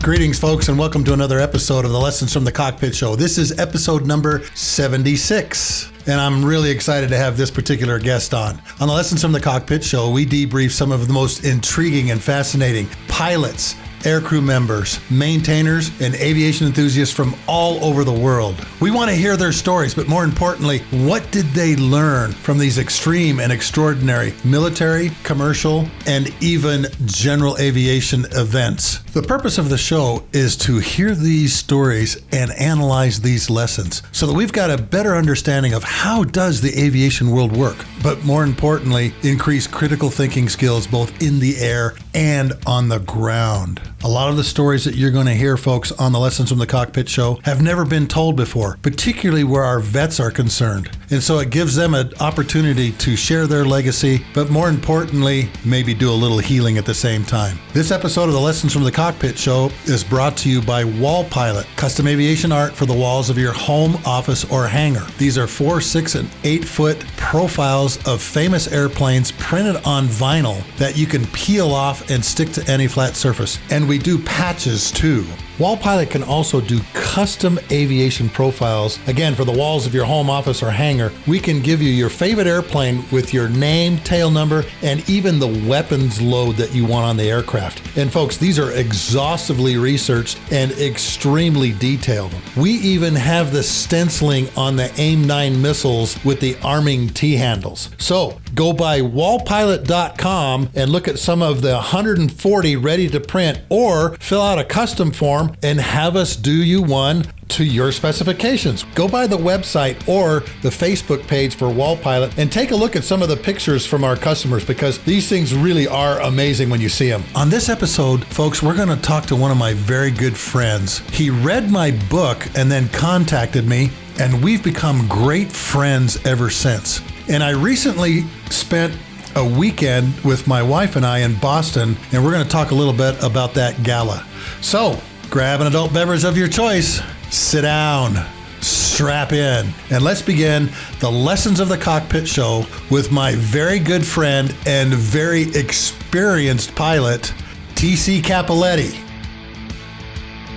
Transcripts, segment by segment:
Greetings, folks, and welcome to another episode of the Lessons from the Cockpit Show. This is episode number 76, and I'm really excited to have this particular guest on. On the Lessons from the Cockpit Show, we debrief some of the most intriguing and fascinating pilots, aircrew members, maintainers, and aviation enthusiasts from all over the world. We want to hear their stories, but more importantly, what did they learn from these extreme and extraordinary military, commercial, and even general aviation events? The purpose of the show is to hear these stories and analyze these lessons so that we've got a better understanding of how does the aviation world work, but more importantly, increase critical thinking skills both in the air and on the ground. A lot of the stories that you're going to hear, folks, on the Lessons from the Cockpit Show have never been told before, particularly where our vets are concerned. And so it gives them an opportunity to share their legacy, but more importantly, maybe do a little healing at the same time. This episode of the Lessons from the Cockpit Show is brought to you by Wall Pilot, custom aviation art for the walls of your home, office, or hangar. These are 4, 6, and 8-foot profiles of famous airplanes printed on vinyl that you can peel off and stick to any flat surface. And we do patches too. Wall Pilot can also do custom aviation profiles. Again, for the walls of your home, office, or hangar, we can give you your favorite airplane with your name, tail number, and even the weapons load that you want on the aircraft. And folks, these are exhaustively researched and extremely detailed. We even have the stenciling on the AIM-9 missiles with the arming T-handles. So go by wallpilot.com and look at some of the 140 ready to print, or fill out a custom form and have us do you one to your specifications. Go by the website or the Facebook page for Wall Pilot and take a look at some of the pictures from our customers, because these things really are amazing when you see them. On this episode, folks, we're going to talk to one of my very good friends. He read my book and then contacted me, and we've become great friends ever since. And I recently spent a weekend with my wife and I in Boston, and we're going to talk a little bit about that gala. So grab an adult beverage of your choice, sit down, strap in, and let's begin the Lessons of the Cockpit Show with my very good friend and very experienced pilot, TC Cappelletti.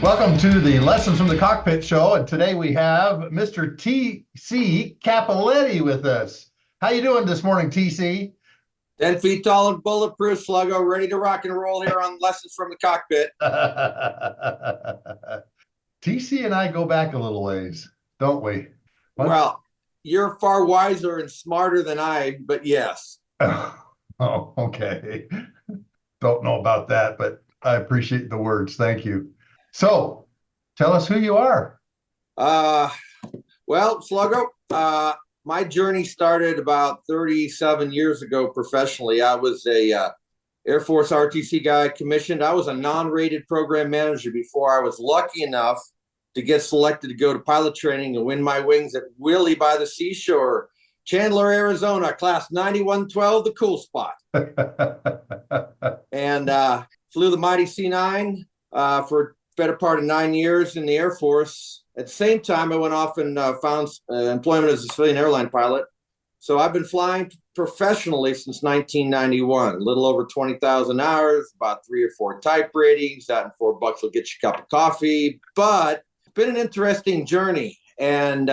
Welcome to the Lessons from the Cockpit Show, and today we have Mr. TC Cappelletti with us. How you doing this morning, TC? 10 feet tall and bulletproof, Sluggo, ready to rock and roll here on Lessons from the Cockpit. TC and I go back a little ways, don't we? What? Well, you're far wiser and smarter than I, but yes. Oh, okay. Don't know about that, but I appreciate the words. Thank you. So, tell us who you are. Well, Sluggo, my journey started about 37 years ago professionally. I was a Air Force RTC guy, commissioned. I was a non-rated program manager before I was lucky enough to get selected to go to pilot training and win my wings at Willie by the Seashore, Chandler, Arizona, class 9112, the cool spot. And flew the mighty C-9 for a better part of 9 years in the Air Force. At the same time, I went off and found employment as a civilian airline pilot. So I've been flying professionally since 1991, a little over 20,000 hours, about 3 or 4 type ratings. That and $4 will get you a cup of coffee. But it's been an interesting journey. And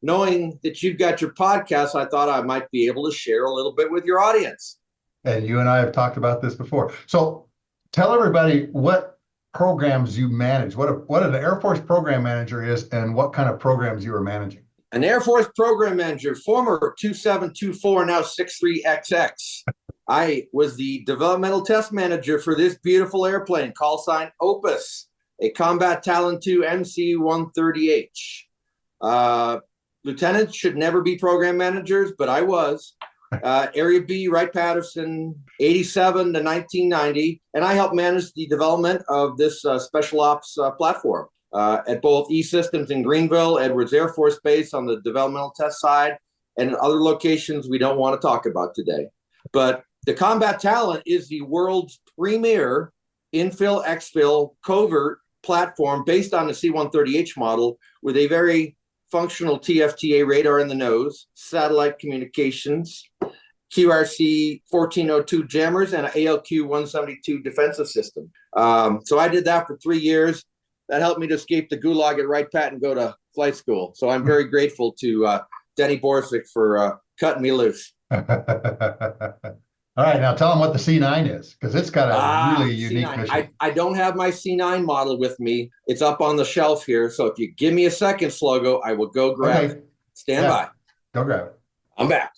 knowing that you've got your podcast, I thought I might be able to share a little bit with your audience. And you and I have talked about this before. So tell everybody what programs you manage, what an Air Force program manager is, and what kind of programs you are managing. An Air Force program manager, former 2724, now 63XX. I was the developmental test manager for this beautiful airplane, call sign Opus, a Combat Talon II MC-130H. Lieutenants should never be program managers, but I was. Area B, Wright-Patterson, 87 to 1990, and I helped manage the development of this special ops platform at both E-Systems in Greenville, Edwards Air Force Base on the developmental test side, and other locations we don't want to talk about today. But the Combat Talon is the world's premier infill, exfil, covert platform based on the C-130H model with a very functional TFTA radar in the nose, satellite communications, QRC 1402 jammers and an ALQ 172 defensive system. So I did that for 3 years. That helped me to escape the gulag at Wright Pat and go to flight school. So I'm very grateful to Denny Borsick for cutting me loose. All right, now tell them what the C-9 is, because it's got a really unique C-9. mission. I don't have my C-9 model with me. It's up on the shelf here. So if you give me a second, Sluggo, I will go grab it. Stand by. Go grab it. I'm back.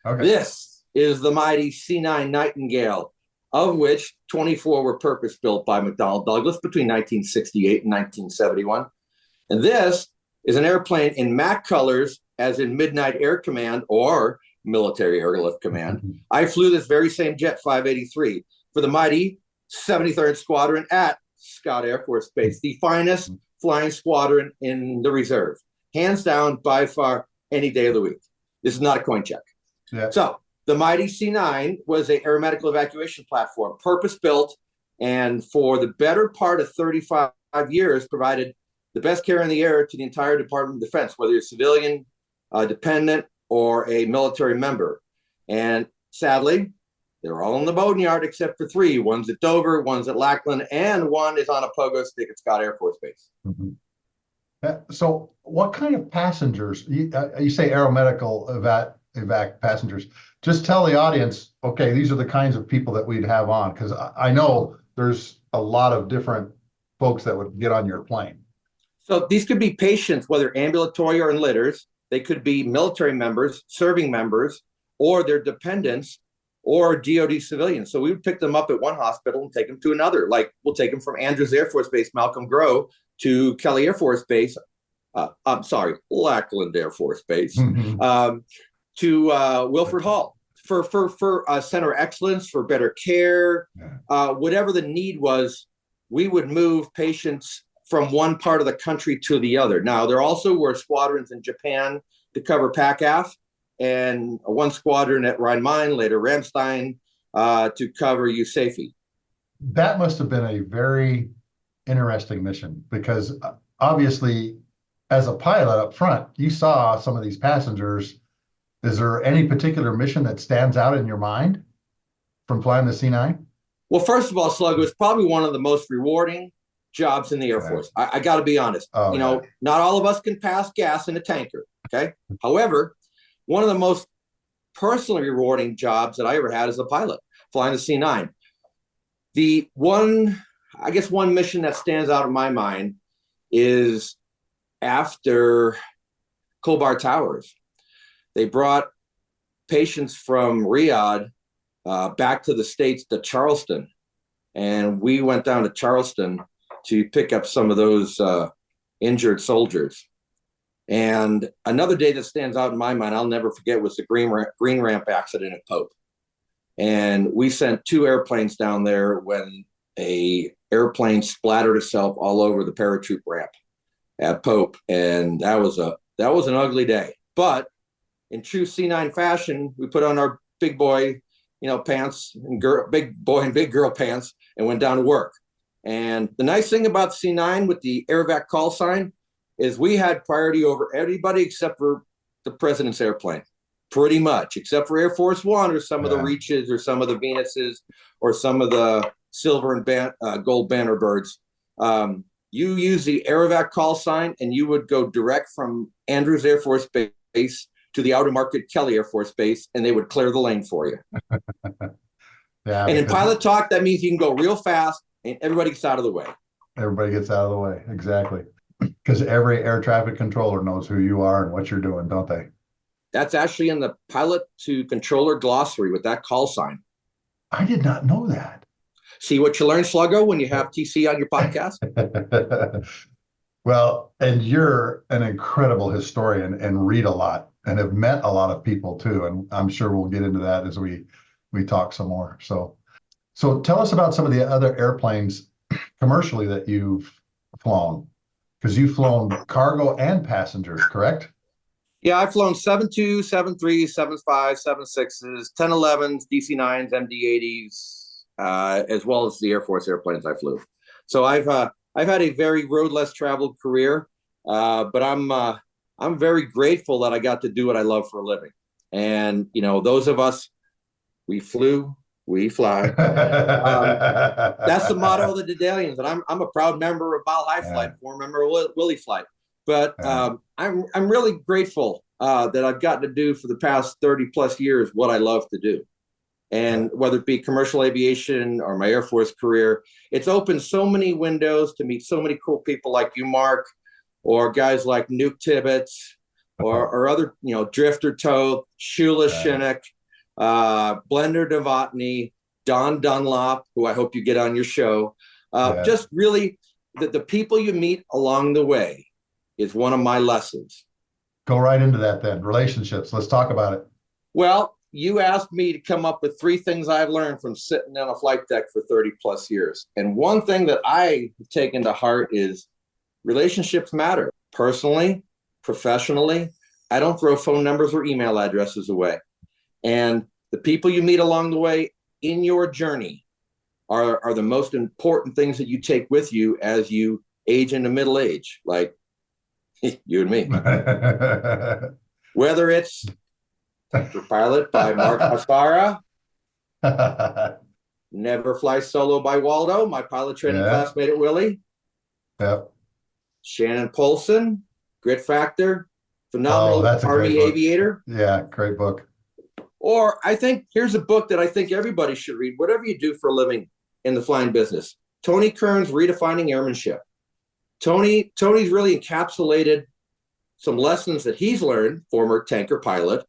Okay. This is the mighty C-9 Nightingale, of which 24 were purpose-built by McDonnell Douglas between 1968 and 1971. And this is an airplane in MAC colors, as in Midnight Air Command or Military Airlift Command. I flew this very same jet 583 for the mighty 73rd Squadron at Scott Air Force Base, the finest flying squadron in the reserve. Hands down, by far, any day of the week. This is not a coin check. Yeah. So the mighty C-9 was an aeromedical evacuation platform, purpose-built, and for the better part of 35 years provided the best care in the air to the entire Department of Defense, whether you're civilian, dependent, or a military member. And sadly, they're all in the boneyard except for 3. One's at Dover, one's at Lackland, and one is on a pogo stick at Scott Air Force Base. So what kind of passengers, you say aeromedical evac passengers, just tell the audience, okay, these are the kinds of people that we'd have on, because I know there's a lot of different folks that would get on your plane. So these could be patients, whether ambulatory or in litters. They could be military members, serving members, or their dependents, or DoD civilians. So we would pick them up at one hospital and take them to another. Like we'll take them from Andrews Air Force Base, Malcolm Groh, to Kelly Air Force Base. Lackland Air Force Base, to Wilford Hall for Center of Excellence, for better care, whatever the need was. We would move patients from one part of the country to the other. Now, there also were squadrons in Japan to cover PACAF, and one squadron at Rhein-Main, later Ramstein, to cover USAFE. That must have been a very interesting mission, because obviously, as a pilot up front, you saw some of these passengers. Is there any particular mission that stands out in your mind from flying the C-9? Well, first of all, Sluggo, it's probably one of the most rewarding jobs in the Air Force. I got to be honest. Not all of us can pass gas in a tanker. Okay. However, one of the most personally rewarding jobs that I ever had as a pilot, flying the C-9. The one mission that stands out in my mind is after Khobar Towers. They brought patients from Riyadh back to the States to Charleston. And we went down to Charleston to pick up some of those injured soldiers. And another day that stands out in my mind, I'll never forget, was the green ramp accident at Pope. And we sent 2 airplanes down there when a airplane splattered itself all over the parachute ramp at Pope. And that was an ugly day. But in true C-9 fashion, we put on our big boy, pants and big boy and big girl pants and went down to work. And the nice thing about C-9 with the AirVac call sign is we had priority over everybody except for the president's airplane, pretty much, except for Air Force One or some of the Reaches or some of the Venuses or some of the silver and gold banner birds. You use the AirVac call sign and you would go direct from Andrews Air Force Base to the outer market Kelly Air Force Base, and they would clear the lane for you. And in pilot talk, that means you can go real fast and everybody gets out of the way. Everybody gets out of the way, exactly. Because every air traffic controller knows who you are and what you're doing, don't they? That's actually in the pilot to controller glossary with that call sign. I did not know that. See what you learn, Sluggo, when you have TC on your podcast? Well, and you're an incredible historian and read a lot and have met a lot of people too. And I'm sure we'll get into that as we talk some more. So tell us about some of the other airplanes commercially that you've flown, because you've flown cargo and passengers, correct? Yeah, I've flown 7.2, 7.3, 7.5, 7.6s, 1011s, DC-9s, MD-80s, as well as the Air Force airplanes I flew. So I've had a very road less traveled career, but I'm very grateful that I got to do what I love for a living. And those of us we flew, we fly. That's the motto of the Dedalians, and I'm a proud member of Mile High Flight, former member of Willie Flight. But I'm really grateful that I've gotten to do for the past 30 plus years what I love to do. And whether it be commercial aviation or my Air Force career, it's opened so many windows to meet so many cool people like you, Mark, or guys like Nuke Tibbetts, or other, Drifter Toth, Shula Shinnick, Blender Novotny, Don Dunlop, who I hope you get on your show. Just really, the people you meet along the way is one of my lessons. Go right into that then. Relationships. Let's talk about it. Well, you asked me to come up with 3 things I've learned from sitting on a flight deck for 30 plus years. And one thing that I have taken to heart is relationships matter. Personally, professionally, I don't throw phone numbers or email addresses away. And the people you meet along the way in your journey are the most important things that you take with you as you age into middle age, like you and me. Whether it's Tanker Pilot by Mark Hasara, Never Fly Solo by Waldo, my pilot training classmate at Willie. Yep. Shannon Polson, Grit Factor, phenomenal Army aviator. Yeah, great book. Or I think here's a book that I think everybody should read, whatever you do for a living in the flying business. Tony Kern's Redefining Airmanship. Tony's really encapsulated some lessons that he's learned, former tanker pilot,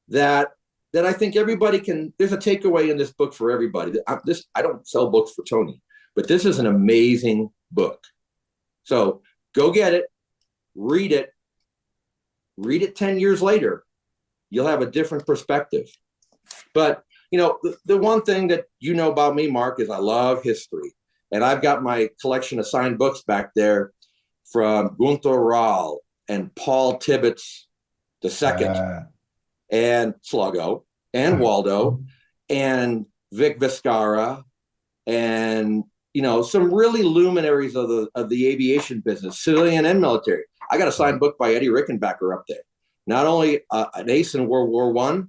that I think everybody can, there's a takeaway in this book for everybody. I don't sell books for Tony, but this is an amazing book. So go get it, read it 10 years later. You'll have a different perspective. But, the one thing that you know about me, Mark, is I love history. And I've got my collection of signed books back there from Gunther Rahl and Paul Tibbetts II. And Sluggo, and Waldo, and Vic Viscara, and some really luminaries of the aviation business, civilian and military. I got a signed book by Eddie Rickenbacker up there. Not only an ace in World War I,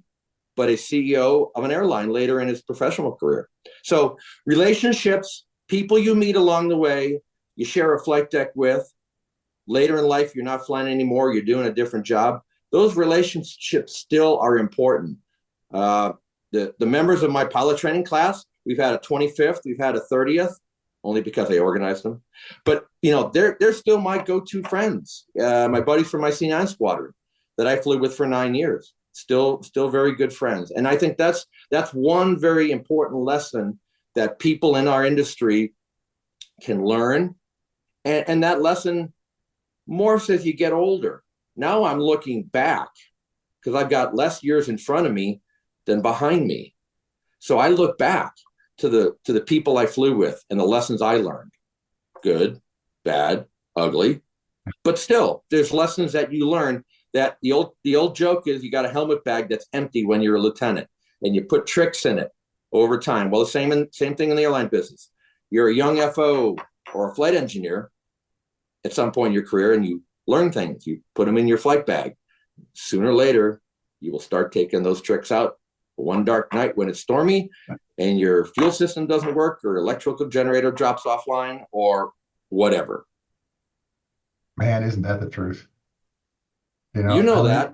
but a CEO of an airline later in his professional career. So relationships, people you meet along the way, you share a flight deck with. Later in life, you're not flying anymore, you're doing a different job. Those relationships still are important. The members of my pilot training class, we've had a 25th, we've had a 30th, only because I organized them. But they're still my go-to friends. My buddies from my C-9 squadron that I flew with for 9 years, still very good friends. And I think that's one very important lesson that people in our industry can learn. And that lesson morphs as you get older. Now I'm looking back because I've got less years in front of me than behind me. So I look back to the people I flew with and the lessons I learned. Good, bad, ugly. But still, there's lessons that you learn that the old joke is you got a helmet bag that's empty when you're a lieutenant and you put tricks in it over time. Well, the same thing in the airline business. You're a young FO or a flight engineer at some point in your career and you learn things, you put them in your flight bag. Sooner or later, you will start taking those tricks out one dark night when it's stormy and your fuel system doesn't work or electrical generator drops offline or whatever. Man, isn't that the truth? I know that.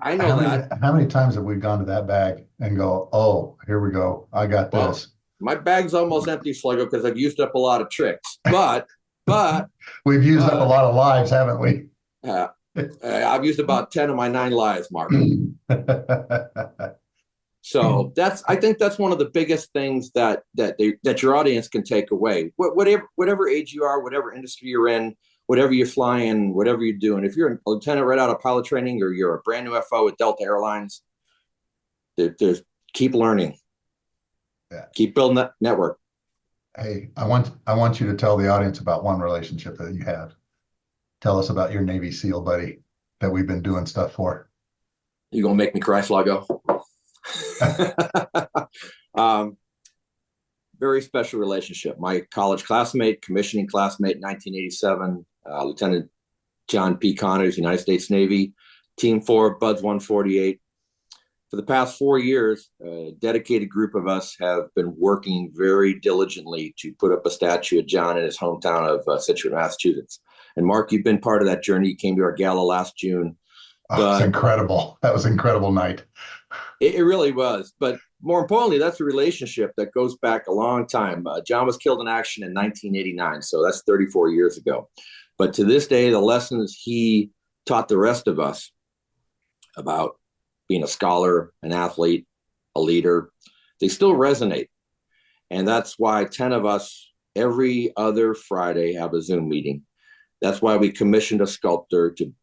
How many times have we gone to that bag and go, oh, here we go. I got this. My bag's almost empty, Sluggo, because I've used up a lot of tricks. But we've used up a lot of lives, haven't we? I've used about 10 of my 9 lives, Mark. So I think that's one of the biggest things that your audience can take away. Whatever age you are, whatever industry you're in, whatever you're flying, whatever you're doing. If you're a lieutenant right out of pilot training or you're a brand new FO at Delta Airlines, keep learning. Yeah. Keep building that network. Hey, I want you to tell the audience about one relationship that you have. Tell us about your Navy SEAL buddy that we've been doing stuff for. You gonna make me cry, Sluggo? Very special relationship. My college classmate, commissioning classmate, 1987, Lieutenant John P. Connors, United States Navy, Team 4, Buds 148. for the past 4 years, a dedicated group of us have been working very diligently to put up a statue of John in his hometown of Situate, Massachusetts. And Mark, you've been part of that journey. You came to our gala last June. Oh, it's incredible. That was an incredible night. It really was. But more importantly, that's a relationship that goes back a long time. John was killed in action in 1989, so that's 34 years ago. But to this day, the lessons he taught the rest of us about being a scholar, an athlete, a leader, they still resonate. And that's why 10 of us every other Friday have a Zoom meeting. That's why we commissioned a sculptor to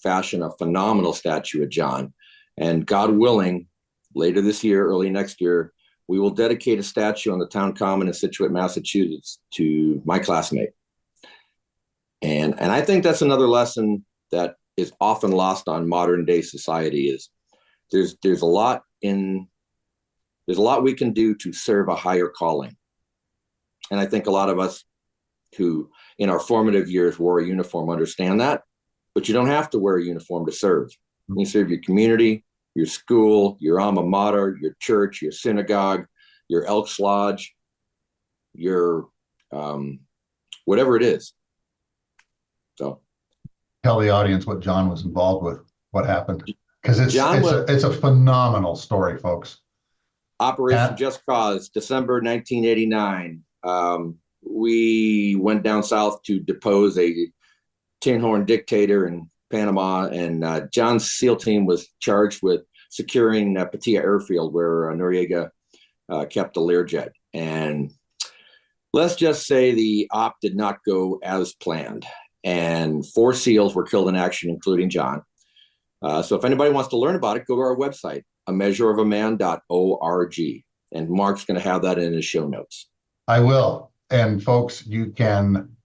fashion a phenomenal statue of John. And God willing, later this year, early next year, we will dedicate a statue on the town common in Situate, Massachusetts to my classmate. And I think that's another lesson that is often lost on modern day society is there's a lot we can do to serve a higher calling. And I think a lot of us who in our formative years wore a uniform understand that, but you don't have to wear a uniform to serve. You can serve your community, your school, your alma mater, your church, your synagogue, your Elks Lodge, your whatever it is. So tell the audience what John was involved with, what happened. Because it's a phenomenal story, folks. Operation Just Cause, December 1989. We went down south to depose a tin horn dictator in Panama, and John's SEAL team was charged with securing Patia Airfield, where Noriega kept the Learjet. And let's just say the op did not go as planned, and 4 SEALs were killed in action, including John. So if anybody wants to learn about it, go to our website, ameasureofaman.org. And Mark's going to have that in his show notes. I will. And folks, you can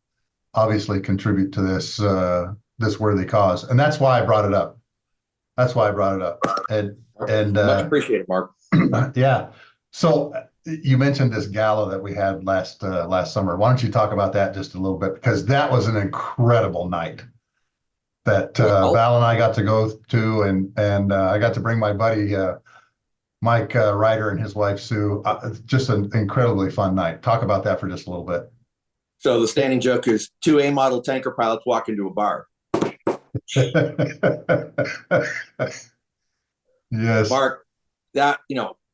obviously contribute to this this worthy cause. And that's why I brought it up. And much appreciated, Mark. Yeah. So you mentioned this gala that we had last summer. Why don't you talk about that just a little bit? Because that was an incredible night that Val and I got to go to, and I got to bring my buddy Mike Ryder and his wife Sue. Just an incredibly fun night. Talk about that for just a little bit. So the standing joke is 2 A-model tanker pilots walk into a bar. Yes, Mark, that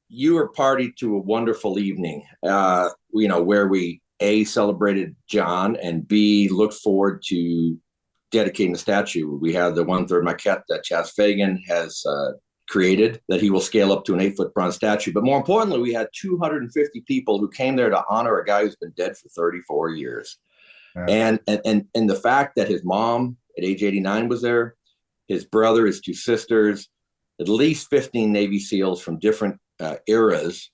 you were party to a wonderful evening. Where we A, celebrated John, and B, looked forward to dedicating the statue. We had the 1/3 maquette that Chaz Fagan has created that he will scale up to an 8-foot bronze statue. But more importantly, we had 250 people who came there to honor a guy who's been dead for 34 years. Yeah. And the fact that his mom at age 89 was there, his brother, his 2 sisters, at least 15 Navy SEALs from different eras,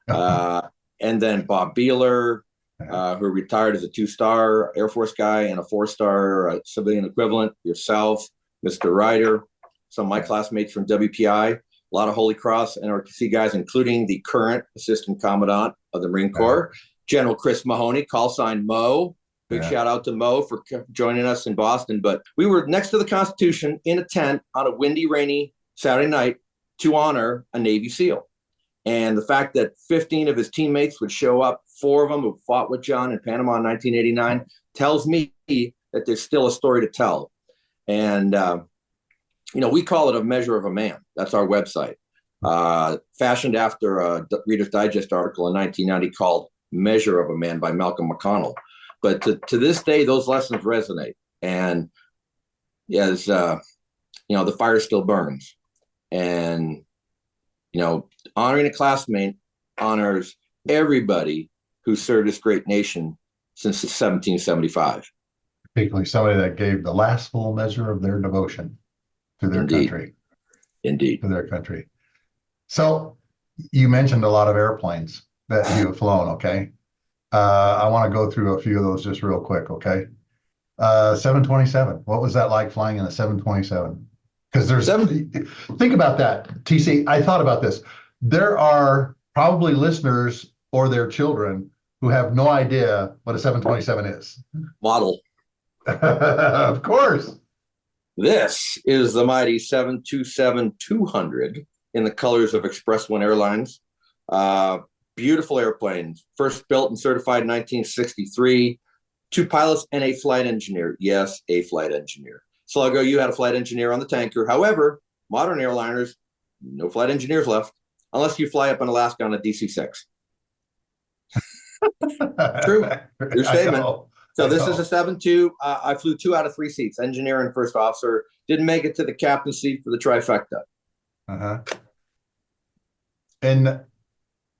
and then Bob Beeler, who retired as a 2-star Air Force guy and a 4-star civilian equivalent, yourself, Mr. Ryder, some of my classmates from WPI, a lot of Holy Cross NRTC guys, including the current Assistant Commandant of the Marine Corps, General Chris Mahoney, call sign Mo. Big shout out to Mo for joining us in Boston. But we were next to the Constitution in a tent on a windy, rainy Saturday night to honor a Navy SEAL. And the fact that 15 of his teammates would show up, 4 of them who fought with John in Panama in 1989, tells me that there's still a story to tell. And, we call it A Measure of a Man. That's our website. Fashioned after a Reader's Digest article in 1990 called Measure of a Man by Malcolm McConnell. But to this day, those lessons resonate. And as, the fire still burns. And, honoring a classmate honors everybody who served this great nation since 1775. Particularly somebody that gave the last full measure of their devotion to their country. Indeed. To their country. So you mentioned a lot of airplanes that you have flown, okay? I want to go through a few of those just real quick, okay? 727. What was that like flying in a 727? Because think about that, TC. I thought about this. There are probably listeners or their children who have no idea what a 727 is. Model. Of course. This is the mighty 727-200 in the colors of Express One Airlines. Beautiful airplane, first built and certified in 1963. 2 pilots and a flight engineer. Yes, a flight engineer. Sluggo, you had a flight engineer on the tanker. However, modern airliners, no flight engineers left, unless you fly up in Alaska on a DC-6. True statement. So this is a 7-2. I flew 2 out of 3 seats, engineer and first officer. Didn't make it to the captain seat for the trifecta. And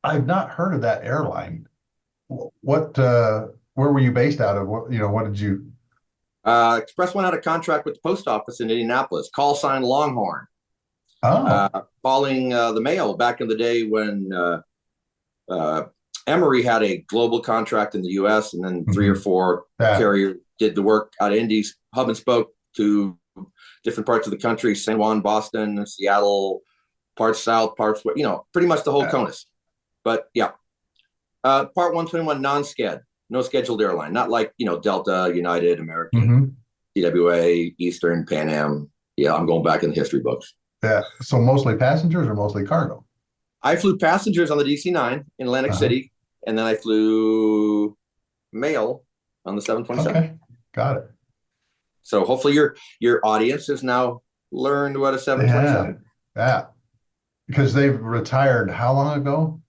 I've not heard of that airline. What? Where were you based out of? What did you? Express One had a contract with the post office in Indianapolis. Call sign Longhorn. Calling the mail back in the day when Emory had a global contract in the U.S. and then 3 or 4 carriers did the work out of Indy's hub and spoke to different parts of the country: San Juan, Boston, Seattle, parts south, parts pretty much the whole CONUS. But Part 121 non-sched, no scheduled airline, not like Delta, United, American, TWA, Eastern, Pan Am. Yeah, I'm going back in the history books. Yeah. So mostly passengers or mostly cargo? I flew passengers on the DC-9 in Atlantic City, and then I flew mail on the 727. Okay, got it. So hopefully your audience has now learned what a 727. Yeah. Because they've retired how long ago?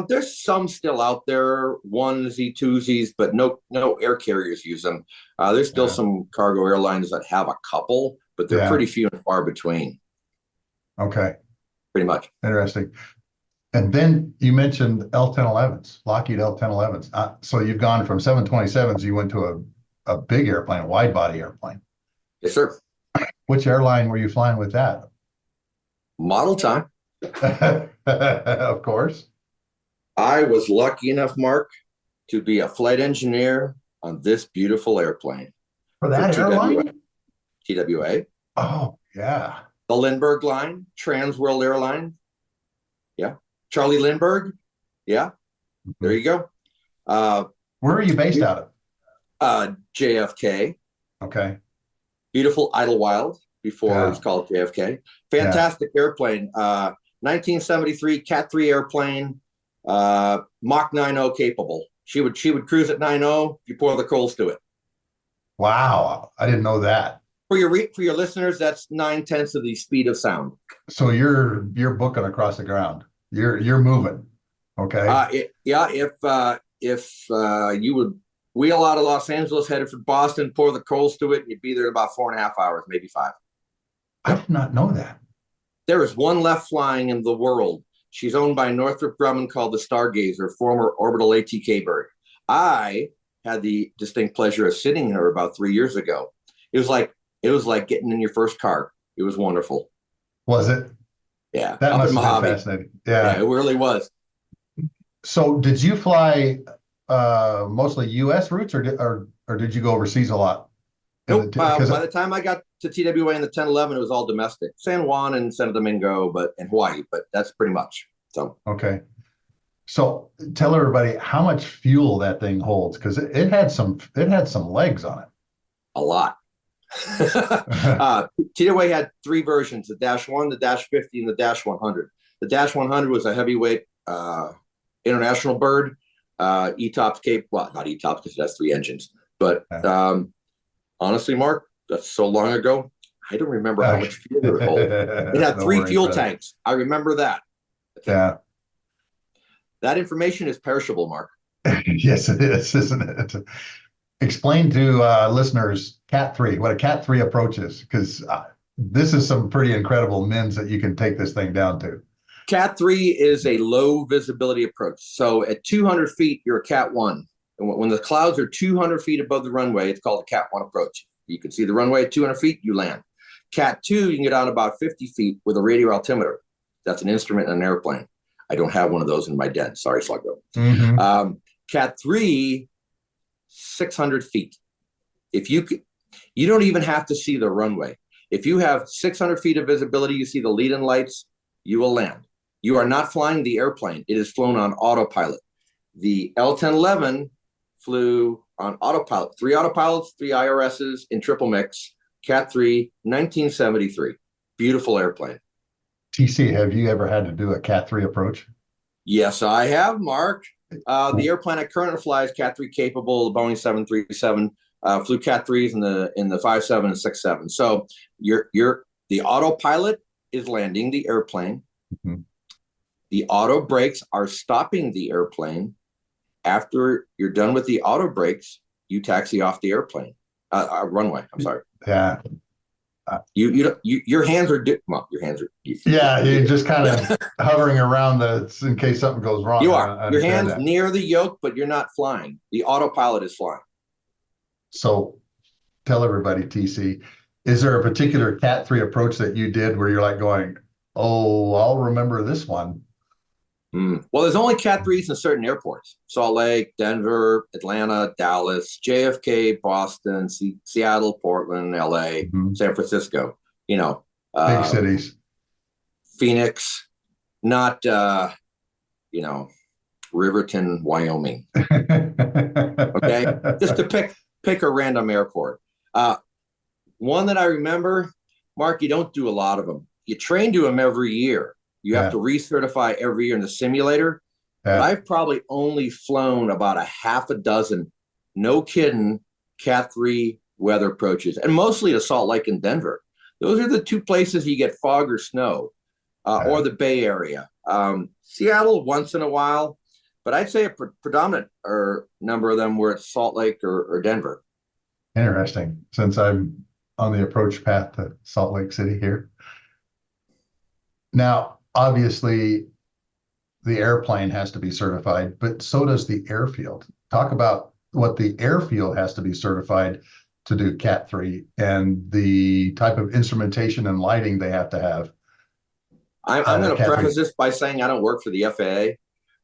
There's some still out there, onesie, twosies, but no air carriers use them. There's still some cargo airlines that have a couple, but they're pretty few and far between. Okay. Pretty much. Interesting. And then you mentioned L-1011s, Lockheed L-1011s. So you've gone from 727s, you went to a big airplane, a wide body airplane. Yes, sir. Which airline were you flying with that? Model time. Of course. I was lucky enough, Mark, to be a flight engineer on this beautiful airplane. For that airline? TWA. Oh, yeah. The Lindbergh line, Trans World Airline. Yeah. Charlie Lindbergh. Yeah. There you go. Where are you based out of? JFK. Okay. Beautiful Idlewild before it was called JFK. Fantastic airplane. 1973 Cat 3 airplane. Mach 90 capable. She would cruise at 90 if you pour the coals to it. Wow, I didn't know that. For your listeners, that's 9/10 of the speed of sound. So you're booking across the ground. You're moving. Okay. If you would wheel out of Los Angeles, headed for Boston, pour the coals to it, and you'd be there in about 4.5 hours, maybe 5. I did not know that. There is one left flying in the world. She's owned by Northrop Grumman, called the Stargazer, former orbital ATK bird. I had the distinct pleasure of sitting in her about 3 years ago. It was like getting in your first car. It was wonderful. Was it? Yeah. That must have been fascinating. Yeah, it really was. So did you fly mostly U.S. routes or did you go overseas a lot? Nope. By the time I got to TWA in the 1011, it was all domestic. San Juan and Santo Domingo, and Hawaii, but that's pretty much. So okay. So tell everybody how much fuel that thing holds, because it had some legs on it. A lot. TWA had 3 versions: the -1, the -50, and the -100. The -100 was a heavyweight international bird. ETOPS well, not ETOPS because it has 3 engines, but honestly, Mark, that's so long ago, I don't remember how much fuel it hold. It had 3 fuel tanks. I remember that. Yeah. That information is perishable, Mark. Yes, it is, isn't it? Explain to listeners Cat 3, what a Cat 3 approach is, because this is some pretty incredible mins that you can take this thing down to. Cat 3 is a low visibility approach. So at 200 feet, you're a Cat 1. And when the clouds are 200 feet above the runway, it's called a Cat 1 approach. You can see the runway at 200 feet, you land. Cat 2, you can get down about 50 feet with a radio altimeter. That's an instrument in an airplane. I don't have one of those in my den. Sorry, Sluggo. Cat 3, 600 feet. If you don't even have to see the runway. If you have 600 feet of visibility, you see the lead-in lights, you will land. You are not flying the airplane. It is flown on autopilot. The L-1011 flew on autopilot. 3 autopilots, 3 IRSs in triple mix. Cat 3, 1973. Beautiful airplane. TC, have you ever had to do a Cat 3 approach? Yes, I have, Mark. The airplane I currently fly is Cat 3 capable, the Boeing 737. Flew Cat 3s in the 57 and 67. So the autopilot is landing the airplane. Mm-hmm. The auto brakes are stopping the airplane. After you're done with the auto brakes, you taxi off the airplane, runway. I'm sorry. Yeah. Your hands are your hands are. Yeah, you're just kind of hovering around in case something goes wrong. You are. Your hands that. near the yoke, but you're not flying. The autopilot is flying. So tell everybody, TC, is there a particular Cat 3 approach that you did where you're like going, oh, I'll remember this one? Well, there's only Cat 3s in certain airports: Salt Lake, Denver, Atlanta, Dallas, JFK, Boston, Seattle, Portland, LA, San Francisco. Big cities. Phoenix, not Riverton, Wyoming. Okay, just to pick a random airport. One that I remember, Mark, you don't do a lot of them. You train to them every year. You have to recertify every year in the simulator. But I've probably only flown about a half a dozen, no kidding, Cat 3 weather approaches, and mostly to Salt Lake and Denver. Those are the two places you get fog or snow, or the Bay Area. Seattle once in a while, but I'd say a predominant number of them were at Salt Lake or Denver. Interesting, since I'm on the approach path to Salt Lake City here. Now, obviously, the airplane has to be certified, but so does the airfield. Talk about what the airfield has to be certified to do Cat 3 and the type of instrumentation and lighting they have to have. I'm going to preface this by saying I don't work for the FAA,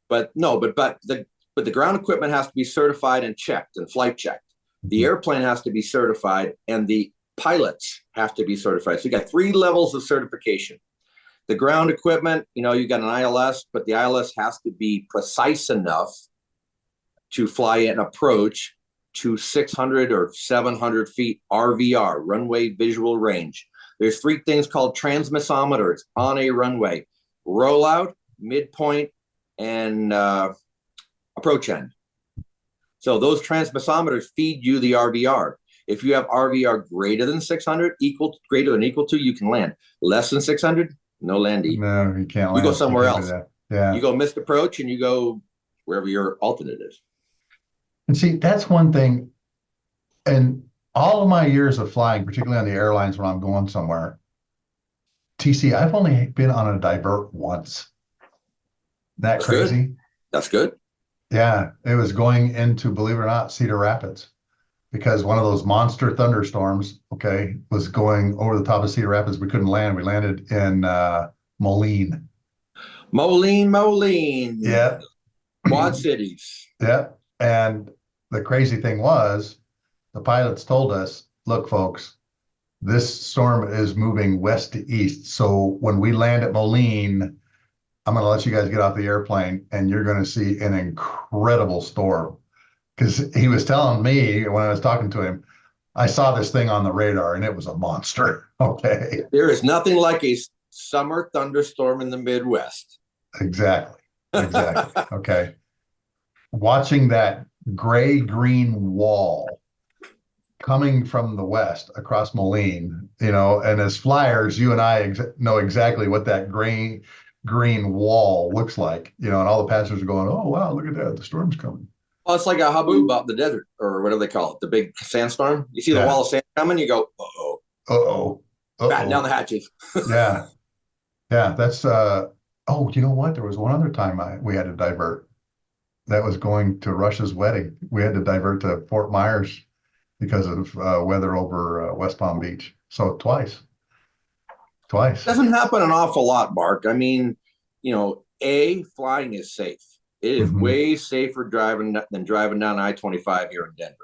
but the ground equipment has to be certified and checked and flight checked. The airplane has to be certified, and the pilots have to be certified. So you got 3 levels of certification. The ground equipment, you got an ILS, but the ILS has to be precise enough to fly an approach to 600 or 700 feet RVR, runway visual range. There's 3 things called transmissometers on a runway: rollout, midpoint, and approach end. So those transmissometers feed you the RVR. If you have RVR greater than 600, greater than equal to, you can land. Less than 600, no landing. No, you can't land. You go somewhere else. Yeah. You go missed approach and you go wherever your alternate is. And see, that's one thing. And all of my years of flying, particularly on the airlines when I'm going somewhere, TC, I've only been on a divert once. That's crazy? Good. That's good. Yeah, it was going into, believe it or not, Cedar Rapids, because one of those monster thunderstorms, was going over the top of Cedar Rapids. We couldn't land. We landed in Moline. Moline. Yeah. Quad Cities. Yeah. And the crazy thing was, the pilots told us, look, folks, this storm is moving west to east. So when we land at Moline, I'm going to let you guys get off the airplane and you're going to see an incredible storm. Because he was telling me when I was talking to him, I saw this thing on the radar and it was a monster. Okay. There is nothing like a summer thunderstorm in the Midwest. Exactly. Okay. Watching that gray-green wall coming from the west across Moline, and as flyers, you and I know exactly what that green wall looks like, and all the passengers are going, oh, wow, look at that. The storm's coming. Well, it's like a haboob out in the desert, or whatever they call it, the big sandstorm. You see the wall of sand coming, you go, uh-oh. Uh-oh. Batten down the hatches. Yeah. That's, you know what? There was one other time we had to divert. That was going to Rush's wedding. We had to divert to Fort Myers because of weather over West Palm Beach. So twice. Doesn't happen an awful lot, Mark. I mean, flying is safe. It is way safer than driving down I-25 here in Denver.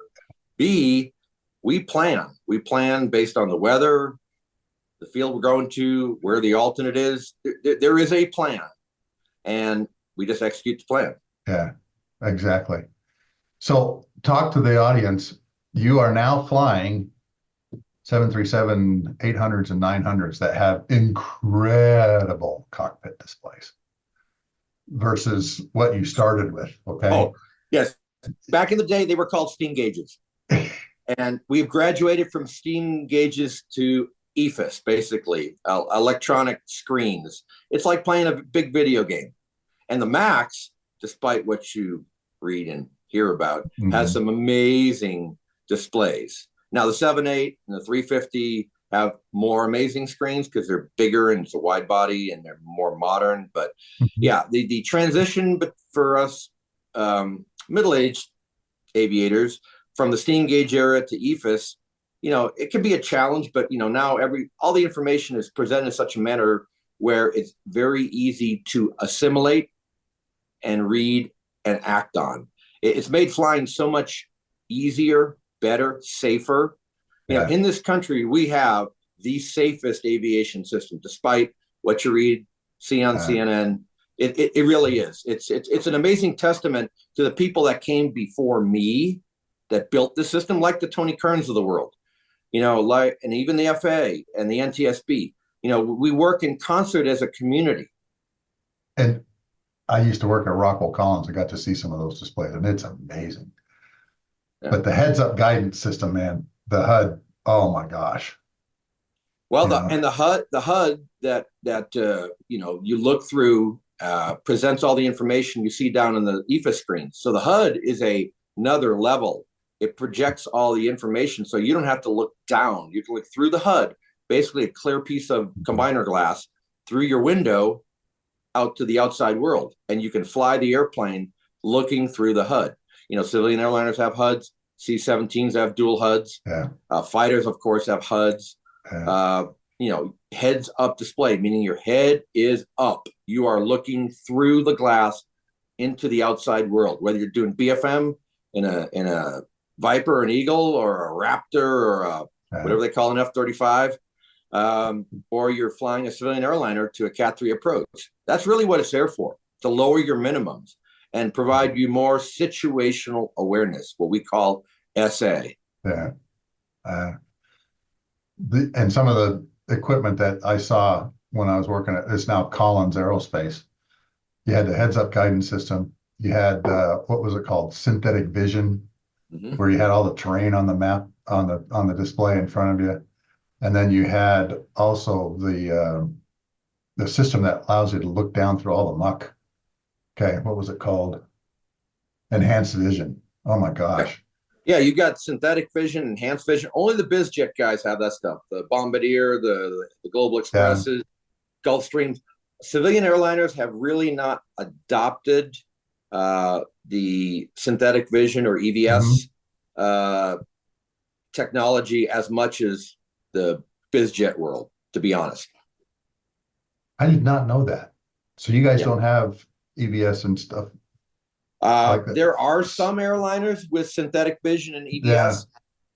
B, we plan. We plan based on the weather, the field we're going to, where the alternate is. There is a plan, and we just execute the plan. Yeah, exactly. So talk to the audience. You are now flying 737-800s and 900s that have incredible cockpit displays versus what you started with. Okay. Oh, yes. Back in the day, they were called steam gauges. And we've graduated from steam gauges to EFIS, basically, electronic screens. It's like playing a big video game. And the Max, despite what you read and hear about, has some amazing displays. Now, the 7.8 and the 350 have more amazing screens because they're bigger and it's a wide body and they're more modern. But yeah, the transition for us middle-aged aviators from the steam gauge era to EFIS, it can be a challenge, but now all the information is presented in such a manner where it's very easy to assimilate and read and act on. It's made flying so much easier, better, safer. In this country, we have the safest aviation system, despite what you see on CNN. It really is. It's an amazing testament to the people that came before me that built the system, like the Tony Kerns of the world, and even the FAA and the NTSB. We work in concert as a community. And I used to work at Rockwell Collins. I got to see some of those displays, and it's amazing. Yeah. But the heads-up guidance system, man, the HUD, oh my gosh. Well, the HUD that you look through presents all the information you see down on the EFIS screen. So the HUD is another level. It projects all the information, so you don't have to look down. You can look through the HUD, basically a clear piece of combiner glass through your window out to the outside world, and you can fly the airplane looking through the HUD. Civilian airliners have HUDs. C-17s have dual HUDs. Yeah. Fighters, of course, have HUDs. Yeah. Heads up display, meaning your head is up. You are looking through the glass into the outside world, whether you're doing BFM in a Viper, an Eagle, or a Raptor, or whatever they call an F-35, or you're flying a civilian airliner to a Cat 3 approach. That's really what it's there for, to lower your minimums and provide you more situational awareness, what we call SA. Yeah. And some of the equipment that I saw when I was working at, it's now Collins Aerospace. You had the heads-up guidance system. You had, what was it called? Synthetic vision, where you had all the terrain on the map, on the display in front of you. And then you had also the system that allows you to look down through all the muck. Okay, what was it called? Enhanced vision. Oh my gosh. Yeah, you got synthetic vision, enhanced vision. Only the BizJet guys have that stuff. The Bombardier, the Global Expresses, Gulfstreams. Civilian airliners have really not adopted the synthetic vision or EVS technology as much as the BizJet world, to be honest. I did not know that. So you guys don't have EVS and stuff? Like there are some airliners with synthetic vision and EVS,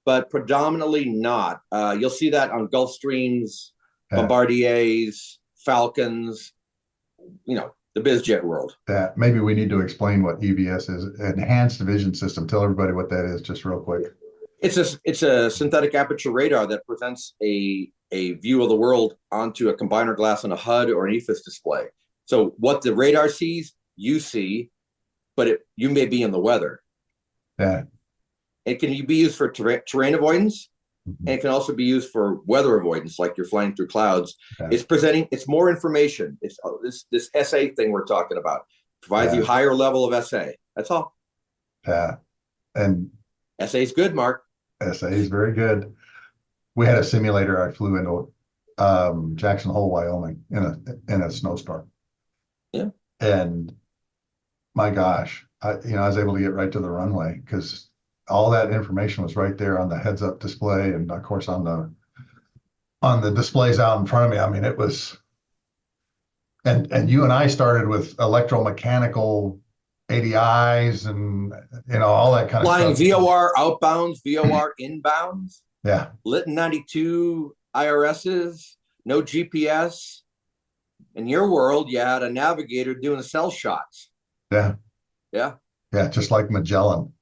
but predominantly not. You'll see that on Gulfstreams, Bombardiers, Falcons, the BizJet world. That maybe we need to explain what EVS is. Enhanced Vision System. Tell everybody what that is, just real quick. It's a synthetic aperture radar that presents a view of the world onto a combiner glass on a HUD or an EFIS display. So what the radar sees, you see, but you may be in the weather. Yeah. It can be used for terrain avoidance, and it can also be used for weather avoidance, like you're flying through clouds. It's more information. It's this SA thing we're talking about. Provides you higher level of SA. That's all. Yeah. And SA is good, Mark. SA is very good. We had a simulator I flew into Jackson Hole, Wyoming in a snowstorm. Yeah. And my gosh, I was able to get right to the runway because all that information was right there on the heads-up display, and of course on the displays out in front of me. I mean, it was, and you and I started with electromechanical ADIs and all that kind of stuff. Flying VOR outbounds, VOR inbounds. Yeah. Litton 92 IRSs, no GPS. In your world, you had a navigator doing cell shots. Yeah. Yeah. Yeah. Just like Magellan.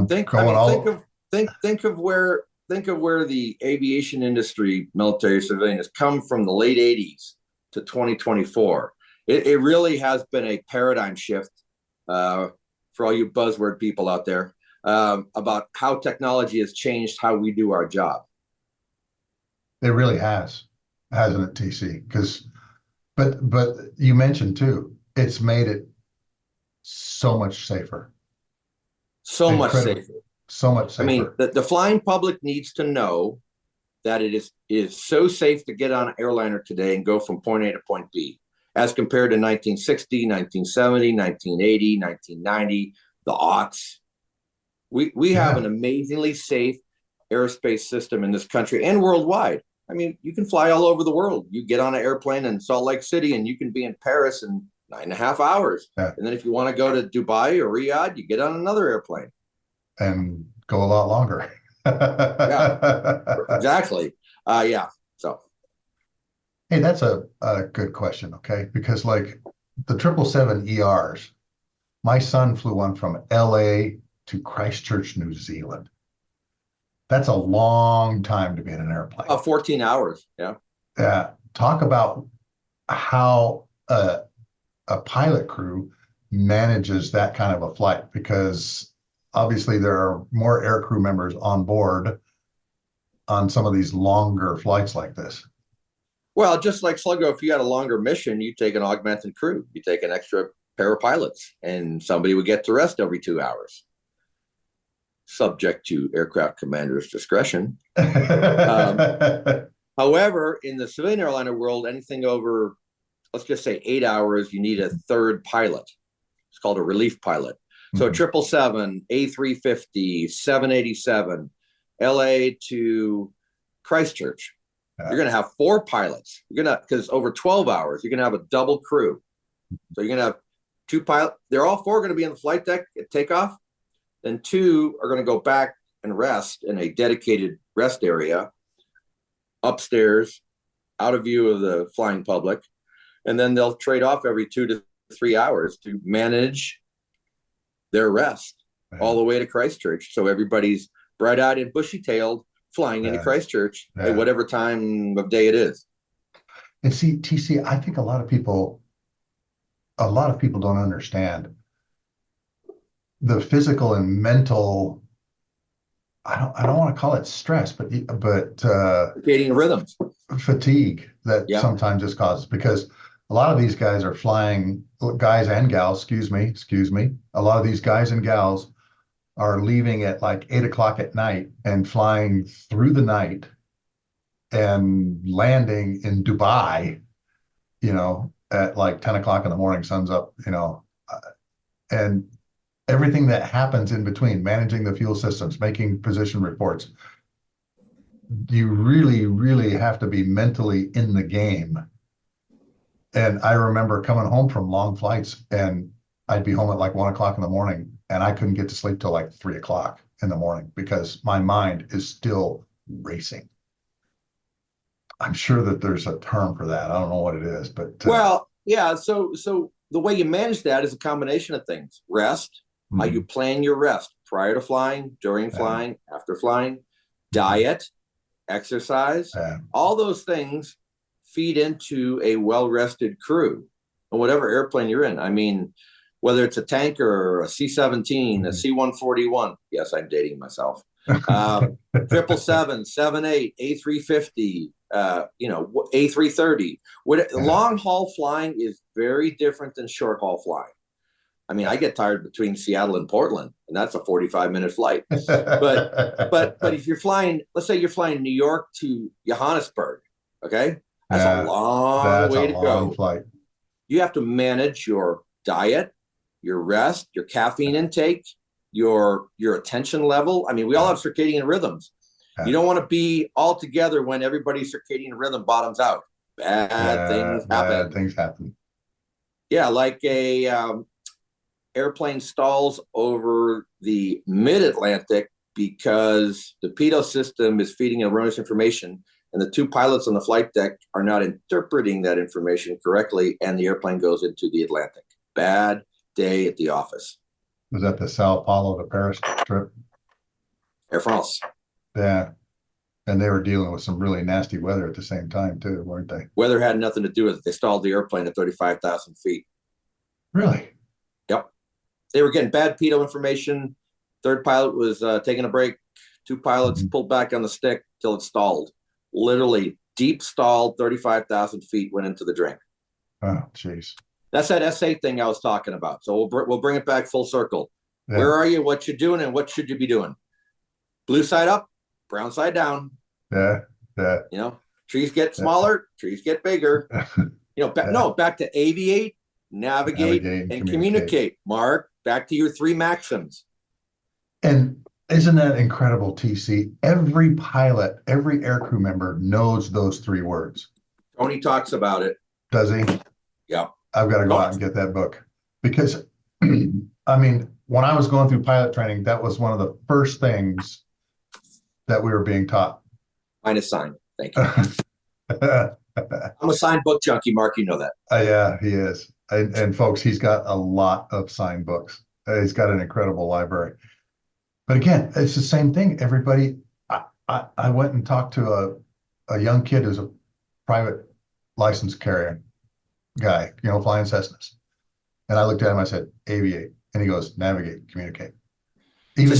Think of where think of where the aviation industry, military, civilian, has come from the late 80s to 2024. It really has been a paradigm shift for all you buzzword people out there about how technology has changed how we do our job. It really has, hasn't it, TC? But you mentioned too, it's made it so much safer. So much safer. So much safer. I mean, the flying public needs to know that it is so safe to get on an airliner today and go from point A to point B, as compared to 1960, 1970, 1980, 1990, the aughts. We have an amazingly safe aerospace system in this country and worldwide. I mean, you can fly all over the world. You get on an airplane in Salt Lake City and you can be in Paris in 9.5 hours. Yeah. And then if you want to go to Dubai or Riyadh, you get on another airplane. And go a lot longer. Yeah, exactly. Yeah. So, hey, that's a good question. Okay, because like the 777 ERs, my son flew one from LA to Christchurch, New Zealand. That's a long time to be in an airplane. 14 hours. Yeah. Yeah. Talk about how a pilot crew manages that kind of a flight, because obviously there are more air crew members on board on some of these longer flights like this. Well, just like Sluggo, if you had a longer mission, you take an augmented crew, you take an extra pair of pilots, and somebody would get to rest every 2 hours, subject to aircraft commander's discretion. However, in the civilian airliner world, anything over, let's just say 8 hours, you need a third pilot. It's called a relief pilot. So 777, A350, 787, LA to Christchurch. You're going to have 4 pilots. Because over 12 hours, you're going to have a double crew. So you're going to have 2 pilots. They're all 4 going to be on the flight deck at takeoff. Then 2 are going to go back and rest in a dedicated rest area upstairs, out of view of the flying public. And then they'll trade off every 2 to 3 hours to manage their rest all the way to Christchurch. So everybody's bright-eyed and bushy-tailed flying into Christchurch at whatever time of day it is. And see, TC, I think a lot of people don't understand the physical and mental, I don't want to call it stress, but circadian rhythms, fatigue that sometimes this causes, because a lot of these guys are flying, guys and gals, excuse me. A lot of these guys and gals are leaving at like 8 o'clock at night and flying through the night and landing in Dubai, at like 10 o'clock in the morning, sun's up, and everything that happens in between, managing the fuel systems, making position reports. You really, really have to be mentally in the game. And I remember coming home from long flights, and I'd be home at like 1 o'clock in the morning, and I couldn't get to sleep till like 3 o'clock in the morning because my mind is still racing. I'm sure that there's a term for that. I don't know what it is, but well, yeah. So the way you manage that is a combination of things: rest, how you plan your rest prior to flying, during flying, after flying, diet, exercise, all those things feed into a well-rested crew on whatever airplane you're in. I mean, whether it's a tanker, a C-17, a C-141. Yes, I'm dating myself. 777, 78, A350, A330. Long haul flying is very different than short haul flying. I mean, I get tired between Seattle and Portland, and that's a 45-minute flight. But if you're flying, let's say you're flying New York to Johannesburg, okay? That's a long way to go. Flight. You have to manage your diet, your rest, your caffeine intake, your attention level. I mean, we all have circadian rhythms. You don't want to be all together when everybody's circadian rhythm bottoms out. Bad things happen. Yeah, like a airplane stalls over the mid-Atlantic because the pitot system is feeding erroneous information, and the 2 pilots on the flight deck are not interpreting that information correctly, and the airplane goes into the Atlantic. Bad day at the office. Was that the Sao Paulo to Paris trip? Air France. Yeah. And they were dealing with some really nasty weather at the same time too, weren't they? Weather had nothing to do with it. They stalled the airplane at 35,000 feet. Really? Yep. They were getting bad pitot information. Third pilot was taking a break. Two pilots pulled back on the stick till it stalled. Literally deep stalled, 35,000 feet, went into the drink. Oh, jeez. That's that SA thing I was talking about. So we'll bring it back full circle. Yeah. Where are you? What you doing? And what should you be doing? Blue side up, brown side down. Yeah. Yeah. You know, trees get smaller, trees get bigger. You know, back to aviate, navigate and communicate. Mark, back to your three maxims. And isn't that incredible, TC? Every pilot, every aircrew member knows those three words. Tony talks about it. Does he? Yeah. I've got to go out and get that book because, I mean, when I was going through pilot training, that was one of the first things that we were being taught. Mine is signed. Thank you. I'm a signed book junkie, Mark. You know that. Yeah, he is. And folks, he's got a lot of signed books. He's got an incredible library. But again, it's the same thing. Everybody, I went and talked to a young kid who's a private license carrier guy, you know, flying Cessnas. And I looked at him, I said, aviate. And he goes, navigate, communicate. Even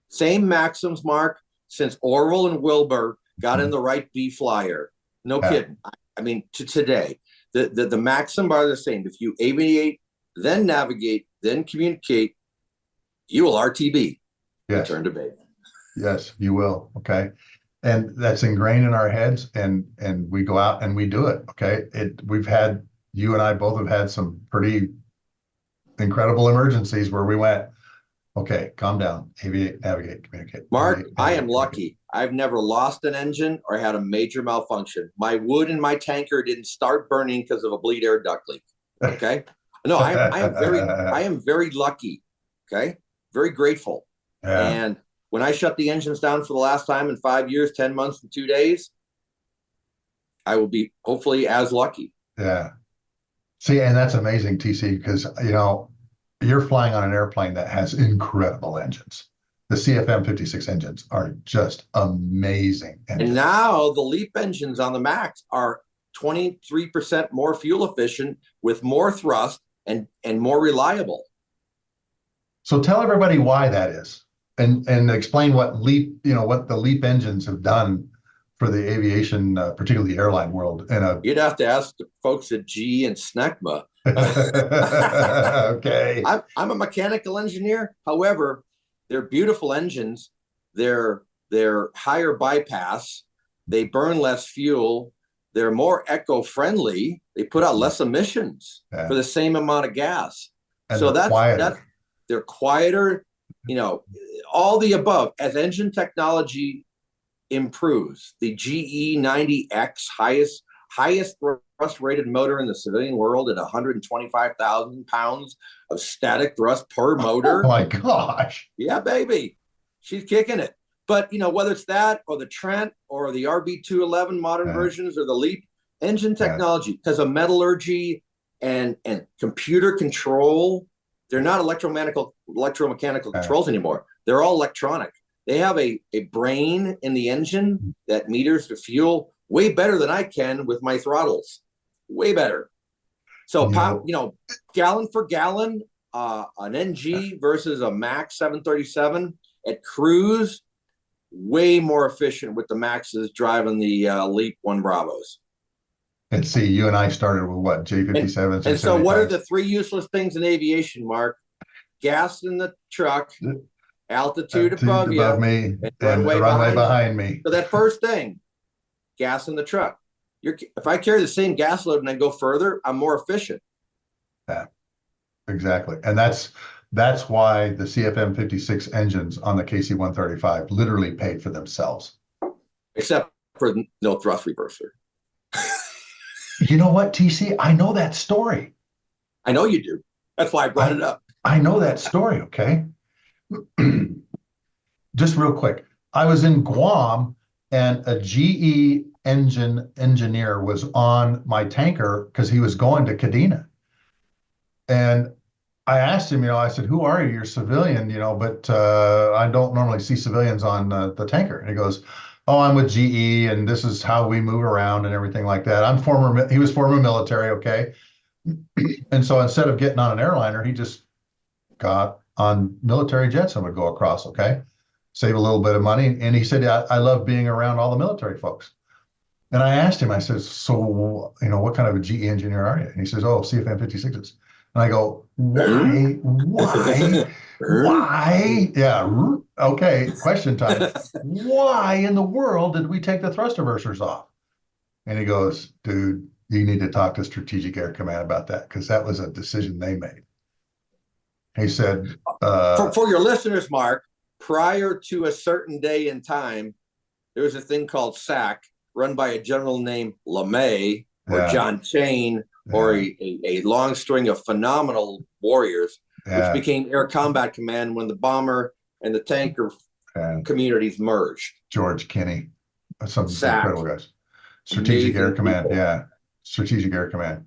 same maxims, Mark, since Orville and Wilbur got in the right B flyer. No kidding. I mean, to today, the maxim are the same. If you aviate, then navigate, then communicate, you will RTB. Yes. Return to base. Yes, you will. Okay. And that's ingrained in our heads, and we go out and we do it. Okay. You and I both have had some pretty incredible emergencies where we went, okay, calm down, aviate, navigate, communicate. Mark, I am lucky. I've never lost an engine or had a major malfunction. My wood in my tanker didn't start burning because of a bleed air duct leak. Okay. No, I am very lucky. Okay. Very grateful. Yeah. And when I shut the engines down for the last time in 5 years, 10 months, and 2 days, I will be hopefully as lucky. Yeah. See, and that's amazing, TC, because, you know, you're flying on an airplane that has incredible engines. The CFM56 engines are just amazing engines. And now the LEAP engines on the MAX are 23% more fuel efficient with more thrust and more reliable. So tell everybody why that is, and explain what LEAP, you know, what the LEAP engines have done for the aviation, particularly airline world. You'd have to ask the folks at GE and SNECMA. Okay. I'm a mechanical engineer. However, they're beautiful engines. They're higher bypass. They burn less fuel. They're more eco-friendly. They put out less emissions for the same amount of gas. And so they're quieter, you know, all the above. As engine technology improves, the GE 90X, highest thrust rated motor in the civilian world at 125,000 pounds of static thrust per motor. Oh my gosh. Yeah, baby. She's kicking it. But, you know, whether it's that or the Trent or the RB211 modern versions or the LEAP, engine technology, because of metallurgy and computer control, they're not electromechanical controls anymore. They're all electronic. They have a brain in the engine that meters the fuel way better than I can with my throttles. Way better. So, gallon for gallon, an NG versus a MAX 737 at cruise, way more efficient with the Maxes driving the LEAP 1 Bravos. And see, you and I started with what, J57s? And so what are the three useless things in aviation, Mark? Gas in the truck, altitude above me, and runway behind me. So that first thing, gas in the truck. If I carry the same gas load and I go further, I'm more efficient. Yeah, exactly. And that's why the CFM56 engines on the KC-135 literally paid for themselves. Except for no thrust reverser. You know what, TC? I know that story. I know you do. That's why I brought it up. I know that story, okay? Just real quick. I was in Guam and a GE engine engineer was on my tanker because he was going to Kadena. And I asked him, I said, who are you? You're civilian, but I don't normally see civilians on the tanker. And he goes, oh, I'm with GE and this is how we move around and everything like that. He was former military, okay? And so instead of getting on an airliner, he just got on military jets and would go across, okay? Save a little bit of money. And he said, yeah, I love being around all the military folks. And I asked him, I said, so, what kind of a GE engineer are you? And he says, oh, CFM 56s. And I go, why? Yeah, okay, question time. Why in the world did we take the thrust reversers off? And he goes, dude, you need to talk to Strategic Air Command about that because that was a decision they made. He said, for your listeners, Mark, prior to a certain day and time, there was a thing called SAC run by a general named LeMay or John Chain or a long string of phenomenal warriors, which became Air Combat Command when the bomber and the tanker communities merged. George Kinney, some SAC. incredible guys. Strategic Air Command, people. Strategic Air Command.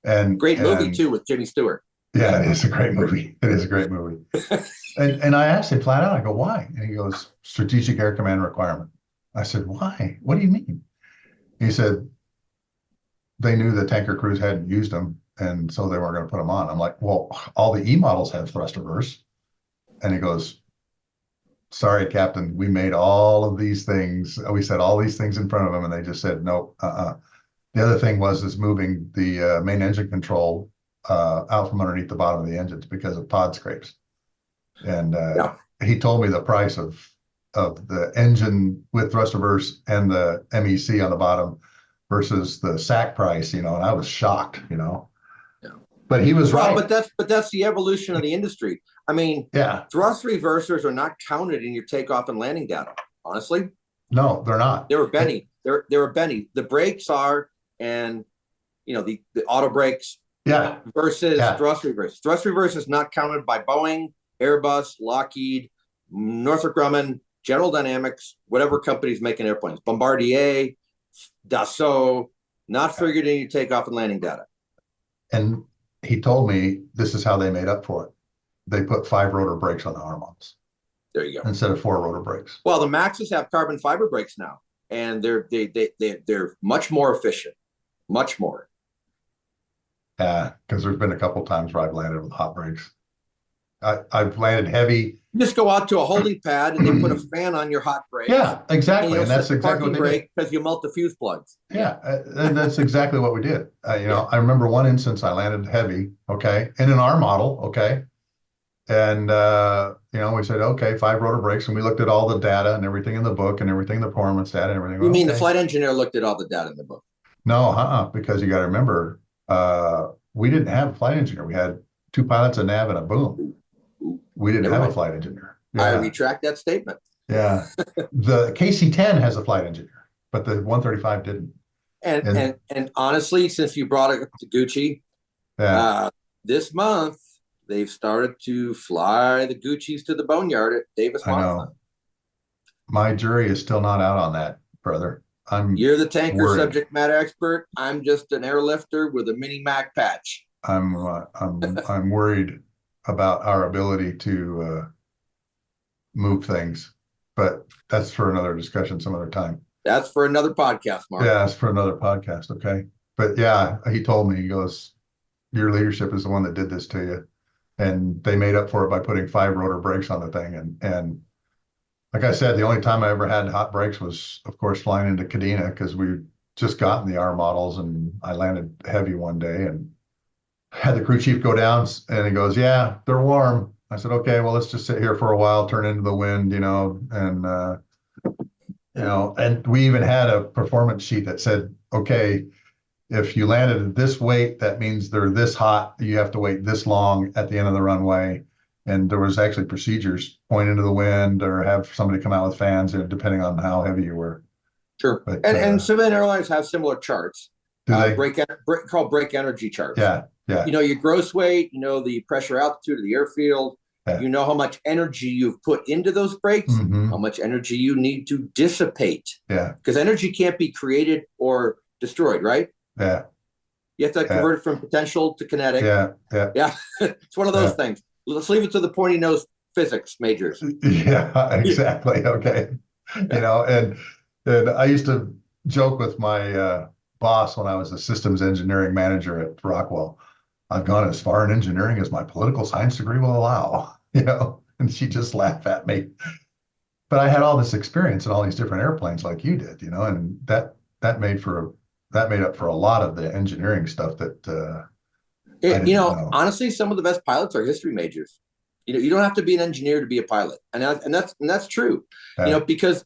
And great movie too with Jimmy Stewart. Yeah, it is a great movie. It is a great movie. and I asked him flat out, I go, why? And he goes, Strategic Air Command requirement. I said, why? What do you mean? He said, they knew the tanker crews hadn't used them, and so they weren't going to put them on. I'm like, well, all the E models have thrust reverse. And he goes, sorry, Captain, we made all of these things. We said all these things in front of them, and they just said, nope, The other thing is moving the main engine control out from underneath the bottom of the engines because of pod scrapes. And he told me the price of the engine with thrust reverse and the MEC on the bottom versus the SAC price, and I was shocked, But he was right. But that's the evolution of the industry. I mean, thrust reversers are not counted in your takeoff and landing data. Honestly, no, they're not. They were Benny. They were Benny. The brakes are, and the auto brakes. Versus thrust reverse. Thrust reverse is not counted by Boeing, Airbus, Lockheed, Northrop Grumman, General Dynamics, whatever company's making airplanes. Bombardier, Dassault, not figured in your takeoff and landing data. And he told me this is how they made up for it. They put 5 rotor brakes on the arm models. There you go. Instead of 4 rotor brakes. Well, the Maxes have carbon fiber brakes now, and they're much more efficient, much more. Yeah, because there's been a couple times where I've landed with hot brakes. I've landed heavy. You just go out to a holding pad and they put a fan on your hot brake. Yeah, exactly. And that's exactly what they did. Because you melt the fuse plugs. Yeah, and that's exactly what we did. I remember one instance I landed heavy, okay, in an R model, okay. And, we said, okay, 5 rotor brakes. And we looked at all the data and everything in the book and everything, the performance data and everything. You mean the flight engineer looked at all the data in the book? No, because you got to remember, we didn't have a flight engineer. We had 2 pilots, a nav, and a boom. We didn't have a flight engineer. I retract that statement. Yeah. The KC-10 has a flight engineer, but the 135 didn't. And honestly, since you brought it up to Gucci, this month, they've started to fly the Guccis to the boneyard at Davis Monthan. My jury is still not out on that, brother. You're the tanker subject matter expert. I'm just an airlifter with a mini Mac patch. I'm worried about our ability to move things, but that's for another discussion some other time. That's for another podcast, Mark. Yeah, that's for another podcast. Okay. But yeah, he told me, he goes, your leadership is the one that did this to you. And they made up for it by putting 5 rotor brakes on the thing. And like I said, the only time I ever had hot brakes was, of course, flying into Kadena because we just gotten the R models and I landed heavy one day and had the crew chief go down and he goes, yeah, they're warm. I said, okay, well, let's just sit here for a while, turn into the wind, and we even had a performance sheet that said, okay, if you landed at this weight, that means they're this hot. You have to wait this long at the end of the runway. And there was actually procedures, point into the wind or have somebody come out with fans, depending on how heavy you were. Sure. But, and civilian airlines have similar charts. Called brake energy charts. Yeah. Your gross weight, the pressure altitude of the airfield, how much energy you've put into those brakes, how much energy you need to dissipate. Yeah. Because energy can't be created or destroyed, right? Yeah. You have to convert it from potential to kinetic. Yeah. It's one of those things. Let's leave it to the pointy nose physics majors. Yeah, exactly. Okay. You know, and I used to joke with my boss when I was a systems engineering manager at Rockwell. I've gone as far in engineering as my political science degree will allow, you know, and she just laughed at me. But I had all this experience in all these different airplanes like you did, you know, and that made up for a lot of the engineering stuff that I didn't know. Honestly, some of the best pilots are history majors. You don't have to be an engineer to be a pilot, and that's true. Because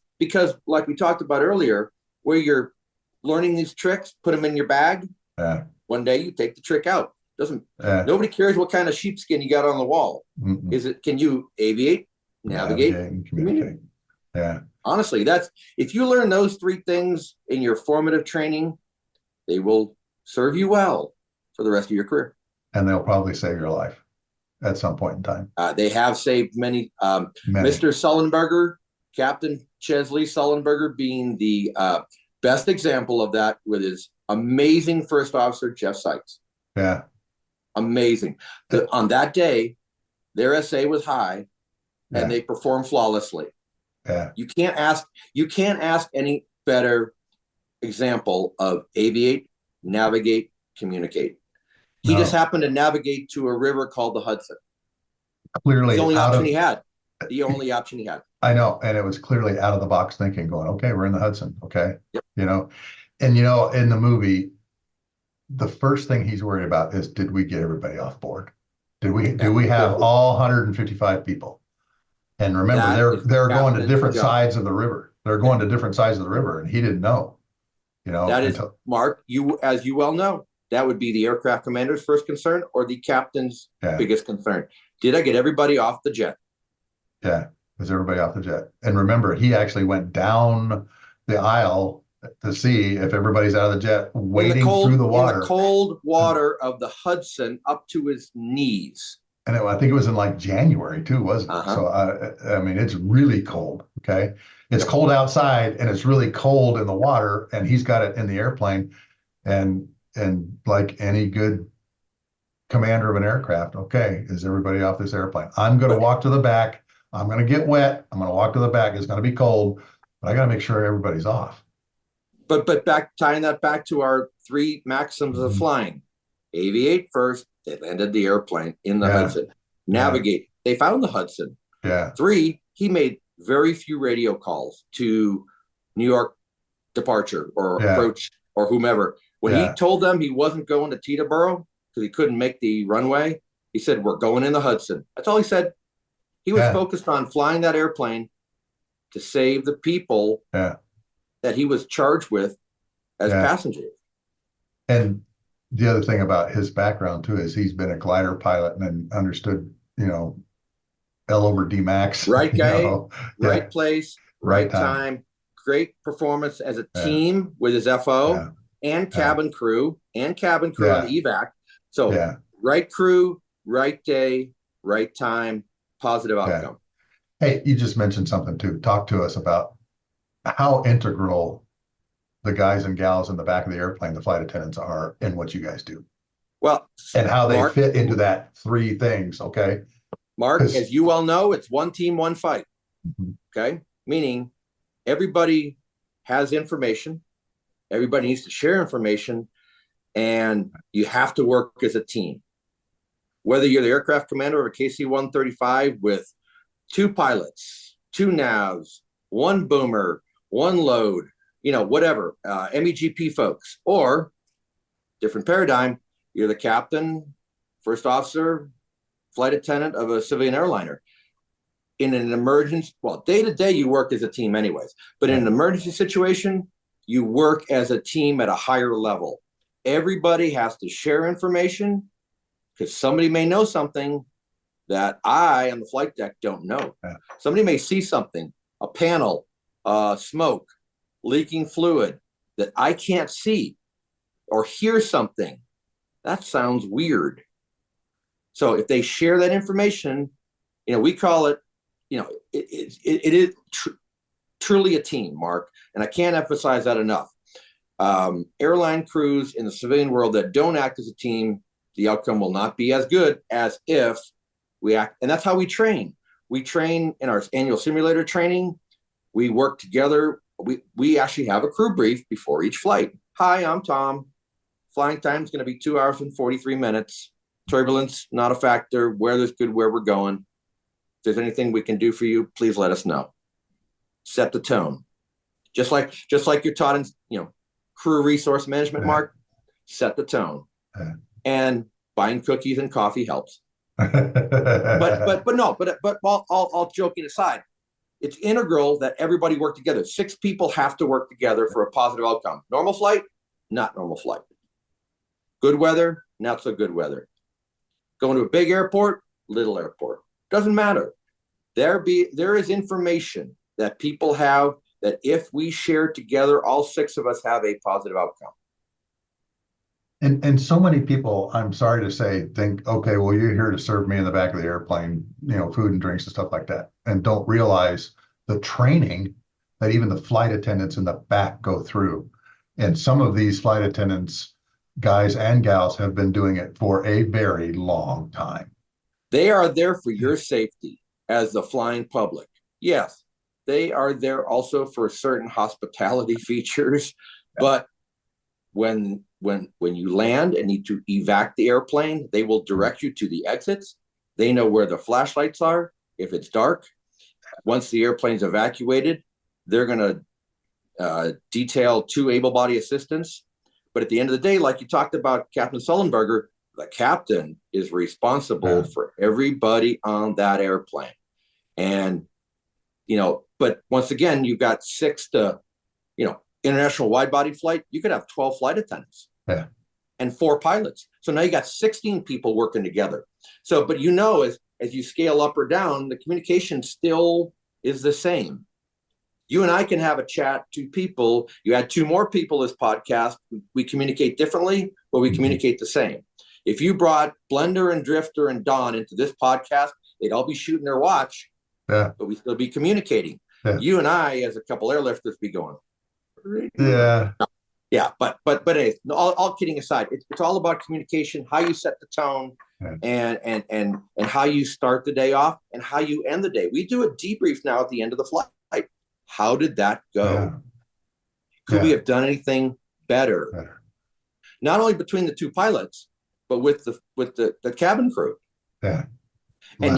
like we talked about earlier, where you're learning these tricks, put them in your bag. One day you take the trick out. Nobody cares what kind of sheepskin you got on the wall. Can you aviate, navigate, and communicate? Yeah. Honestly, if you learn those three things in your formative training, they will serve you well for the rest of your career. And they'll probably save your life at some point in time. They have saved many. Mr. Sullenberger, Captain Chesley Sullenberger, being the best example of that with his amazing first officer, Jeff Sykes. Yeah. Amazing. On that day, their SA was high, and they performed flawlessly. Yeah. You can't ask any better example of aviate, navigate, communicate. He just happened to navigate to a river called the Hudson. Clearly, the only option he had. The only option he had. I know, and it was clearly out of the box thinking. Going, okay, we're in the Hudson. Okay, yep. You know, and you know, in the movie, the first thing he's worried about is, did we get everybody off board? Do we have all 155 people? And remember, they're going to different sides of the river. They're going to different sides of the river, and he didn't know. You know, that is Mark. As you well know, that would be the aircraft commander's first concern or the captain's biggest concern. Did I get everybody off the jet? Yeah, was everybody off the jet? And remember, he actually went down the aisle to see if everybody's out of the jet, wading through the water. In the cold water of the Hudson up to his knees. And I think it was in like January too, wasn't it? So, I mean, it's really cold, okay? It's cold outside and it's really cold in the water, and he's got it in the airplane. And like any good commander of an aircraft, okay, is everybody off this airplane? I'm going to walk to the back. I'm going to get wet. I'm going to walk to the back. It's going to be cold, but I got to make sure everybody's off. But tying that back to our three maxims of flying: aviate first. They landed the airplane in the Hudson. Navigate. They found the Hudson. 3, he made very few radio calls to New York departure or approach or whomever. When he told them he wasn't going to Teterboro because he couldn't make the runway, he said, "We're going in the Hudson." That's all he said. He was focused on flying that airplane to save the people that he was charged with as passengers. And the other thing about his background too is he's been a glider pilot and understood, you know, L over D max. Right guy, right place, right time. Great performance as a team with his FO and cabin crew on the evac. So right crew, right day, right time, positive outcome. Hey, you just mentioned something too. Talk to us about how integral the guys and gals in the back of the airplane, the flight attendants, are in what you guys do. Well, and how they fit into that 3 things. Okay. Mark, as you well know, it's one team, one fight. Okay. Meaning everybody has information. Everybody needs to share information, and you have to work as a team. Whether you're the aircraft commander of a KC-135 with 2 pilots, 2 navs, 1 boomer, 1 load, you know, whatever, MEGP folks, or different paradigm, you're the captain, first officer, flight attendant of a civilian airliner. In an emergency, well, day to day, you work as a team anyways, but in an emergency situation, you work as a team at a higher level. Everybody has to share information because somebody may know something that I on the flight deck don't know. Somebody may see something, a panel, smoke, leaking fluid that I can't see, or hear something that sounds weird. So if they share that information, you know, we call it, you know, it is truly a team, Mark, and I can't emphasize that enough. Airline crews in the civilian world that don't act as a team, the outcome will not be as good as if we act. And that's how we train. We train in our annual simulator training. We work together. We actually have a crew brief before each flight. Hi, I'm Tom. Flying time is going to be 2 hours and 43 minutes. Turbulence, not a factor. Weather's good where we're going. If there's anything we can do for you, please let us know. Set the tone. Just like you're taught in, crew resource management, Mark, set the tone. And buying cookies and coffee helps. but all joking aside, it's integral that everybody work together. 6 people have to work together for a positive outcome. Normal flight, not normal flight. Good weather, not so good weather. Going to a big airport, little airport. Doesn't matter. There is information that people have that if we share together, all 6 of us have a positive outcome. And so many people, I'm sorry to say, think, okay, well, you're here to serve me in the back of the airplane, food and drinks and stuff like that, and don't realize the training that even the flight attendants in the back go through. And some of these flight attendants, guys and gals, have been doing it for a very long time. They are there for your safety as the flying public. Yes, they are there also for certain hospitality features, but when you land and need to evac the airplane, they will direct you to the exits. They know where the flashlights are if it's dark. Once the airplane's evacuated, they're going to detail 2 able-bodied assistants. But at the end of the day, like you talked about Captain Sullenberger, the captain is responsible for everybody on that airplane. And, but once again, you've got 6 to, international wide-body flight, you could have 12 flight attendants. Yeah. And 4 pilots. So now you got 16 people working together. So, but as you scale up or down, the communication still is the same. You and I can have a chat, 2 people. You add 2 more people this podcast. We communicate differently, but we communicate the same. If you brought Blender and Drifter and Don into this podcast, they'd all be shooting their watch, but we'd still be communicating. Yeah. You and I, as a couple airlifters, be going. Yeah, but anyways, all kidding aside, it's all about communication, how you set the tone, and how you start the day off and how you end the day. We do a debrief now at the end of the flight. How did that go? Could we have done anything better? Not only between the 2 pilots, but with the cabin crew. Yeah. And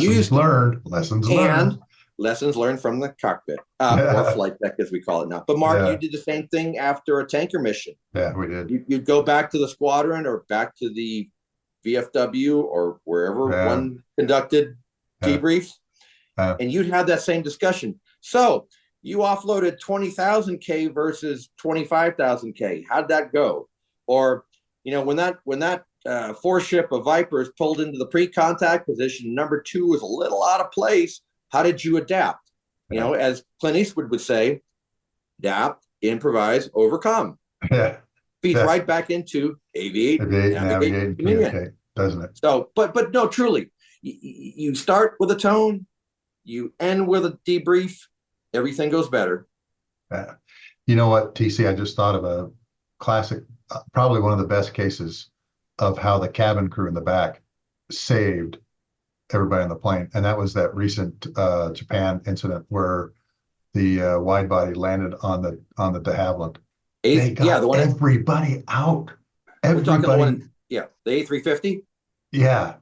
lessons learned from the cockpit, or flight deck, as we call it now. But Mark, you did the same thing after a tanker mission. Yeah, we did. You'd go back to the squadron or back to the VFW or wherever one conducted debriefs, and you'd have that same discussion. So you offloaded 20,000 K versus 25,000 K. How'd that go? Or, when that 4-ship of Vipers pulled into the pre-contact position, number 2 was a little out of place. How did you adapt? As Clint Eastwood would say, adapt, improvise, overcome. Yeah. Feeds right back into aviate, navigate, communicate, doesn't it? So, but no, truly, you start with a tone, you end with a debrief, everything goes better. Yeah. You know what, TC? I just thought of a classic, probably one of the best cases of how the cabin crew in the back saved everybody on the plane, and that was that recent Japan incident where the wide body landed on the de Havilland. They got everybody out. Everybody. We're talking the A350. Yeah.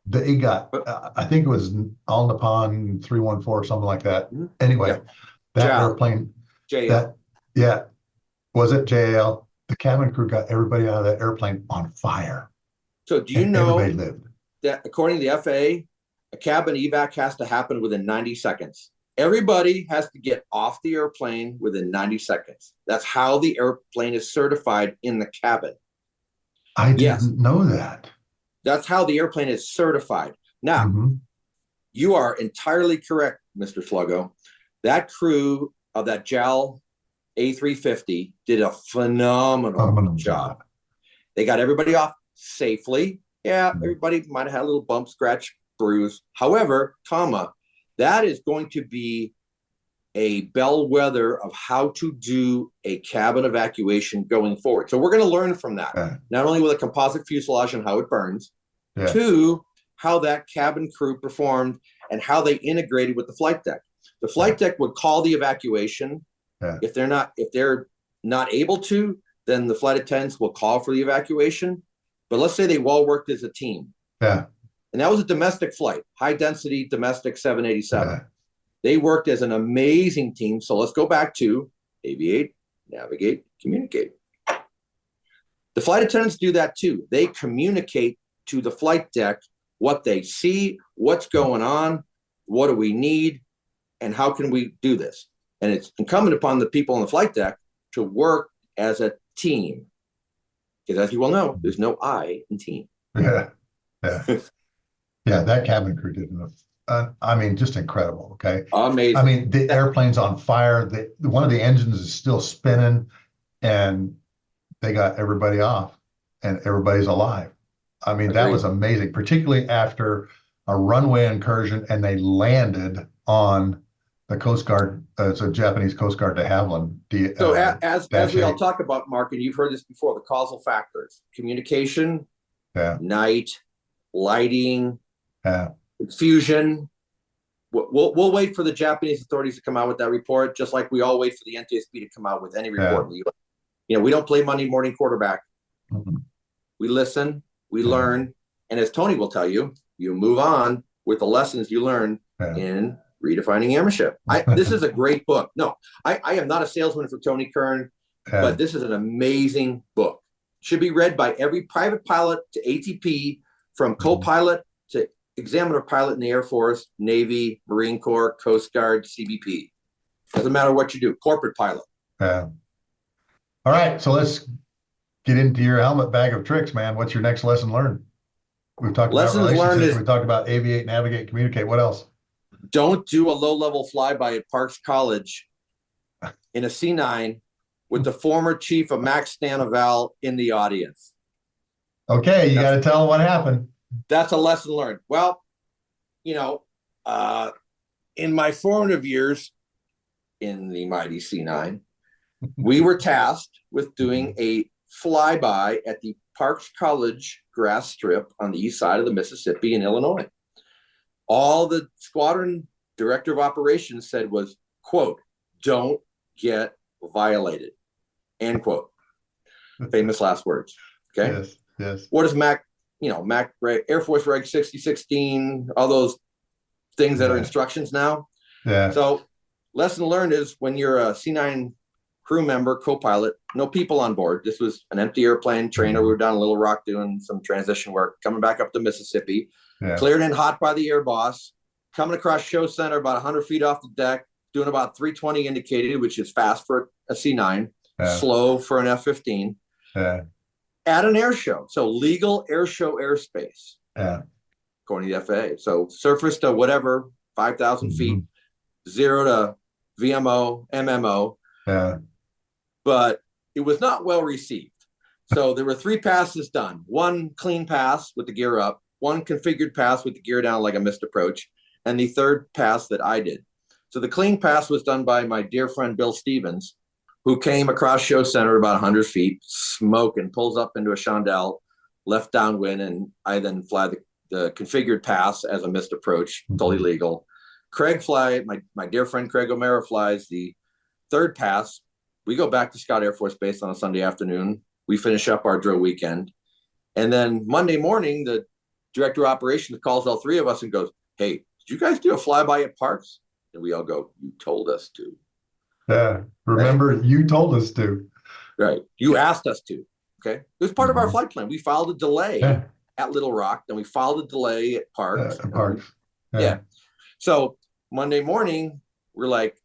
They got. I think it was All Nippon 314, something like that. Anyway, that airplane. JL. Was it JL? The cabin crew got everybody out of that airplane on fire. So do you know that according to the FAA, a cabin evac has to happen within 90 seconds. Everybody has to get off the airplane within 90 seconds. That's how the airplane is certified in the cabin. I didn't know that. That's how the airplane is certified. Now, you are entirely correct, Mr. Sluggo. That crew of that JAL A350 did a phenomenal job. They got everybody off safely. Yeah, everybody might have had a little bump, scratch, bruise. However, that is going to be a bellwether of how to do a cabin evacuation going forward. So we're going to learn from that, not only with a composite fuselage and how it burns, two, how that cabin crew performed and how they integrated with the flight deck. The flight deck would call the evacuation. If they're not able to, then the flight attendants will call for the evacuation. But let's say they all worked as a team. And that was a domestic flight, high density domestic 787. They worked as an amazing team. So let's go back to aviate, navigate, communicate. The flight attendants do that too. They communicate to the flight deck what they see, what's going on, what do we need, and how can we do this? And it's incumbent upon the people on the flight deck to work as a team. Because as you well know, there's no I in team. That cabin crew did I mean, just incredible. Okay. Amazing. I mean, the airplane's on fire. One of the engines is still spinning, and they got everybody off, and everybody's alive. I mean, that was amazing, particularly after a runway incursion, and they landed on the Coast Guard. It's a Japanese Coast Guard de Havilland. So as we all talk about, Mark, and you've heard this before, the causal factors: communication, night, lighting, fusion. We'll wait for the Japanese authorities to come out with that report, just like we all wait for the NTSB to come out with any report in the U.S. You know, we don't play Monday morning quarterback. We listen, we learn, and as Tony will tell you, you move on with the lessons you learn in Redefining Airmanship. This is a great book. No, I am not a salesman for Tony Kern, but this is an amazing book. Should be read by every private pilot to ATP, from co-pilot to examiner pilot in the Air Force, Navy, Marine Corps, Coast Guard, CBP. Doesn't matter what you do, corporate pilot. All right, so let's get into your helmet bag of tricks, man. What's your next lesson learned? We've talked about relationships, we talked about aviate, navigate, communicate. What else? Don't do a low-level flyby at Parks College in a C-9 with the former chief of Max Stanoval in the audience. Okay, you got to tell them what happened. That's a lesson learned. Well, you know, in my formative years in the mighty C-9, we were tasked with doing a flyby at the Parks College grass strip on the east side of the Mississippi in Illinois. All the squadron director of operations said was, quote, "Don't get violated," end quote. Famous last words. Okay. Yes. What is Mac Air Force Reg 6016, all those things that are instructions now? So lesson learned is when you're a C-9 crew member, co-pilot, no people on board. This was an empty airplane trainer. We were down in Little Rock doing some transition work, coming back up to Mississippi, cleared in hot by the air boss, coming across show center about 100 feet off the deck, doing about 320 indicated, which is fast for a C-9, slow for an F-15, at an air show. So legal air show airspace, according to the FAA. So surface to whatever, 5,000 feet, 0 to VMO, MMO. But it was not well received. So there were 3 passes done. 1 clean pass with the gear up, 1 configured pass with the gear down like a missed approach, and the 3rd pass that I did. So the clean pass was done by my dear friend Bill Stevens, who came across show center about 100 feet, smoking, pulls up into a chandelle, left downwind, and I then fly the configured pass as a missed approach, totally legal. My dear friend Craig O'Mara flies the 3rd pass. We go back to Scott Air Force Base on a Sunday afternoon. We finish up our drill weekend. And then Monday morning, the director of operations calls all 3 of us and goes, "Hey, did you guys do a flyby at Parks?" And we all go, "You told us to." Remember, you told us to. Right. You asked us to. Okay. It was part of our flight plan. We filed a delay at Little Rock, then we filed a delay at Parks. So Monday morning, we're like,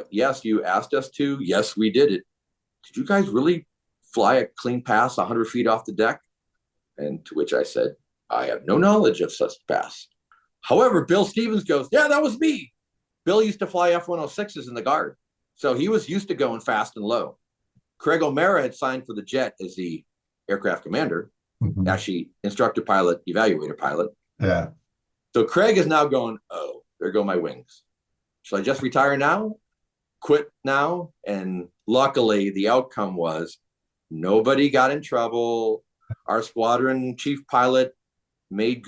yes, you asked us to. Yes, we did it. Did you guys really fly a clean pass 100 feet off the deck? And to which I said, I have no knowledge of such pass. However, Bill Stevens goes, "Yeah, that was me." Bill used to fly F-106s in the Guard. So he was used to going fast and low. Craig O'Mara had signed for the jet as the aircraft commander, actually instructor pilot, evaluator pilot. So Craig is now going, "Oh, there go my wings. Should I just retire now quit now. And luckily, the outcome was nobody got in trouble. Our squadron chief pilot made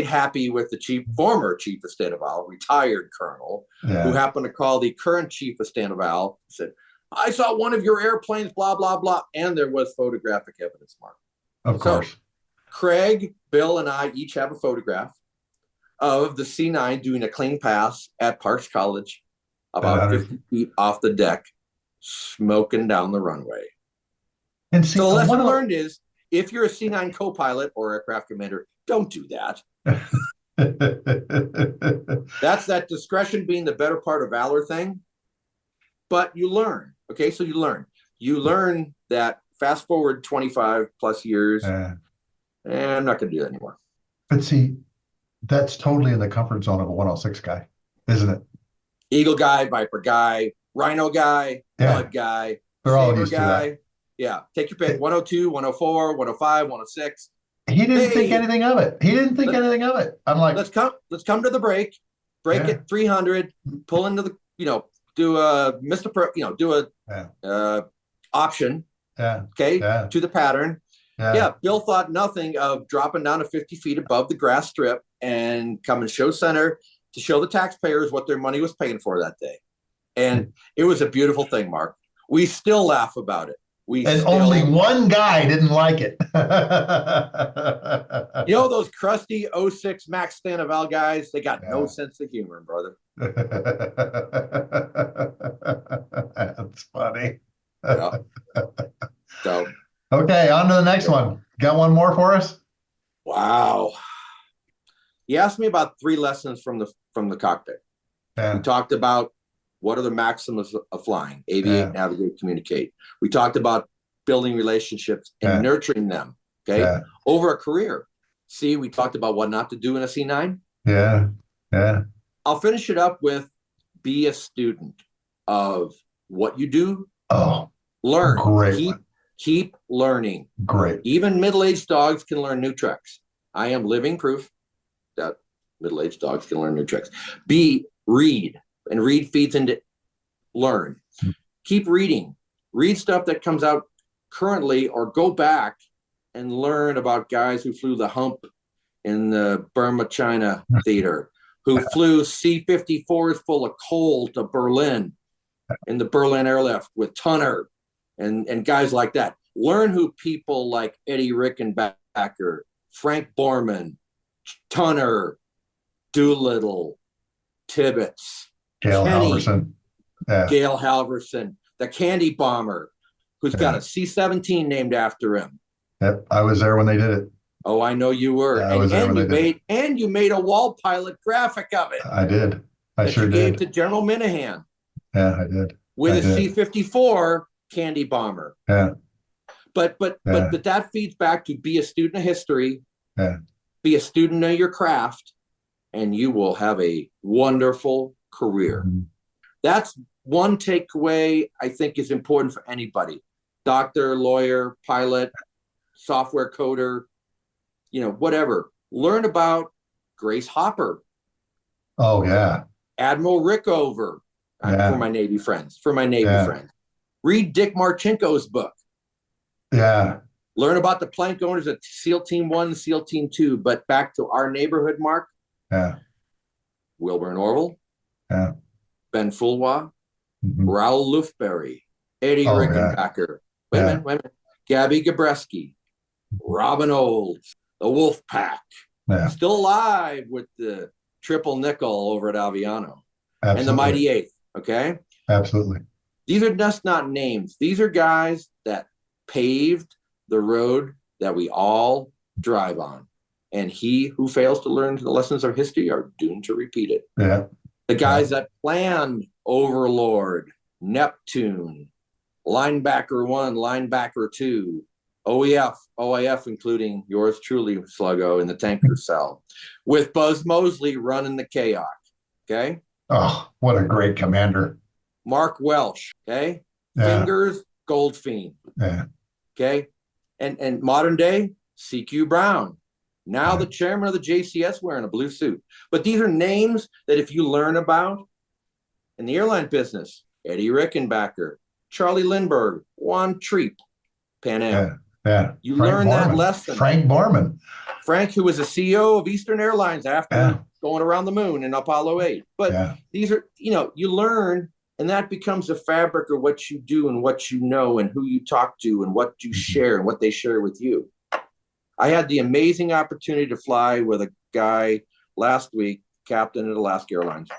happy with the former chief of Stanival, retired colonel, who happened to call the current chief of Stanival, said, I saw one of your airplanes, blah, blah, blah. And there was photographic evidence, Mark. Of course. Craig, Bill, and I each have a photograph of the C-9 doing a clean pass at Parks College, about 50 feet off the deck, smoking down the runway. And see, so the lesson learned is, if you're a C-9 co-pilot or aircraft commander, don't do that. That's that discretion being the better part of valor thing. But you learn. Okay, so you learn that fast forward 25 plus years, and I'm not going to do that anymore. But see, that's totally in the comfort zone of a 106 guy, isn't it? Eagle guy, Viper guy, Rhino guy, Bud guy, they're all Saber used guy. to that. Yeah, take your pick. 102, 104, 105, 106. He didn't think anything of it. I'm like, let's come to the break at 300, pull into the, do a Mr. Pro, do a option. To the pattern. Bill thought nothing of dropping down to 50 feet above the grass strip and coming show center to show the taxpayers what their money was paying for that day. And it was a beautiful thing, Mark. We still laugh about it. Only one guy didn't like it. Those crusty 06 Max Stanival guys, they got no sense of humor, brother. That's funny. So, okay, on to the next one. Got one more for us? Wow. You asked me about 3 lessons from the cockpit. We talked about what are the maxims of flying: aviate, navigate, communicate. We talked about building relationships and nurturing them, over a career. See, we talked about what not to do in a C-9. I'll finish it up with be a student of what you do. Learn. Great. Keep learning. Great. Even middle-aged dogs can learn new tricks. I am living proof that middle-aged dogs can learn new tricks. Read. And read feeds into learn. Keep reading. Read stuff that comes out currently, or go back and learn about guys who flew the hump in the Burma, China theater, who flew C-54s full of coal to Berlin in the Berlin airlift with Tunner and guys like that. Learn who people like Eddie Rickenbacker, Frank Borman, Tunner, Doolittle, Tibbetts, Gail Halvorson. Gail Halvorson, the candy bomber, who's got a C-17 named after him. Yep, I was there when they did it. Oh, I know you were. I was there when they did it. And you made a wall pilot graphic of it. I did. I sure did. Gave to General Minahan. Yeah, I did. With a C-54 candy bomber. Yeah. But that feeds back to be a student of history. Yeah. Be a student of your craft, and you will have a wonderful career. Mm-hmm. That's one takeaway I think is important for anybody. Doctor, lawyer, pilot, software coder, whatever. Learn about Grace Hopper. Oh, yeah. Admiral Rickover, for my Navy friends. Read Dick Marchenko's book. Yeah. Learn about the plank owners at SEAL Team 1 and SEAL Team 2. But back to our neighborhood, Mark. Yeah. Wilbur and Orville. Yeah. Ben Fulwa. Mm-hmm. Raoul Lufberry. Eddie Rickenbacker. Wait a minute. Gabby Gabreski. Robin Olds. The Wolf Pack. Yeah. Still alive with the triple nickel over at Aviano. Absolutely. And the Mighty Eighth. Okay? Absolutely. These are just not names. These are guys that paved the road that we all drive on. And he who fails to learn the lessons of history are doomed to repeat it. Yeah. The guys that planned Overlord, Neptune, Linebacker 1, Linebacker 2, OAF, including yours truly, Sluggo, in the tanker cell, with Buzz Mosley running the Kayak. Okay? Oh, what a great commander. Mark Welch. Okay? Yeah. Fingers, Goldfein. Yeah. Okay? And modern day, CQ Brown. Now the chairman of the JCS wearing a blue suit. But these are names that if you learn about, in the airline business, Eddie Rickenbacker, Charlie Lindbergh, Juan Treep, Pan Am. Yeah. You Frank learn Borman. that lesson. Frank Borman. Frank, who was the CEO of Eastern Airlines after going around the moon in Apollo 8. But these are, you learn, and that becomes the fabric of what you do and what you know and who you talk to and what you share and what they share with you. I had the amazing opportunity to fly with a guy last week, captain at Alaska Airlines,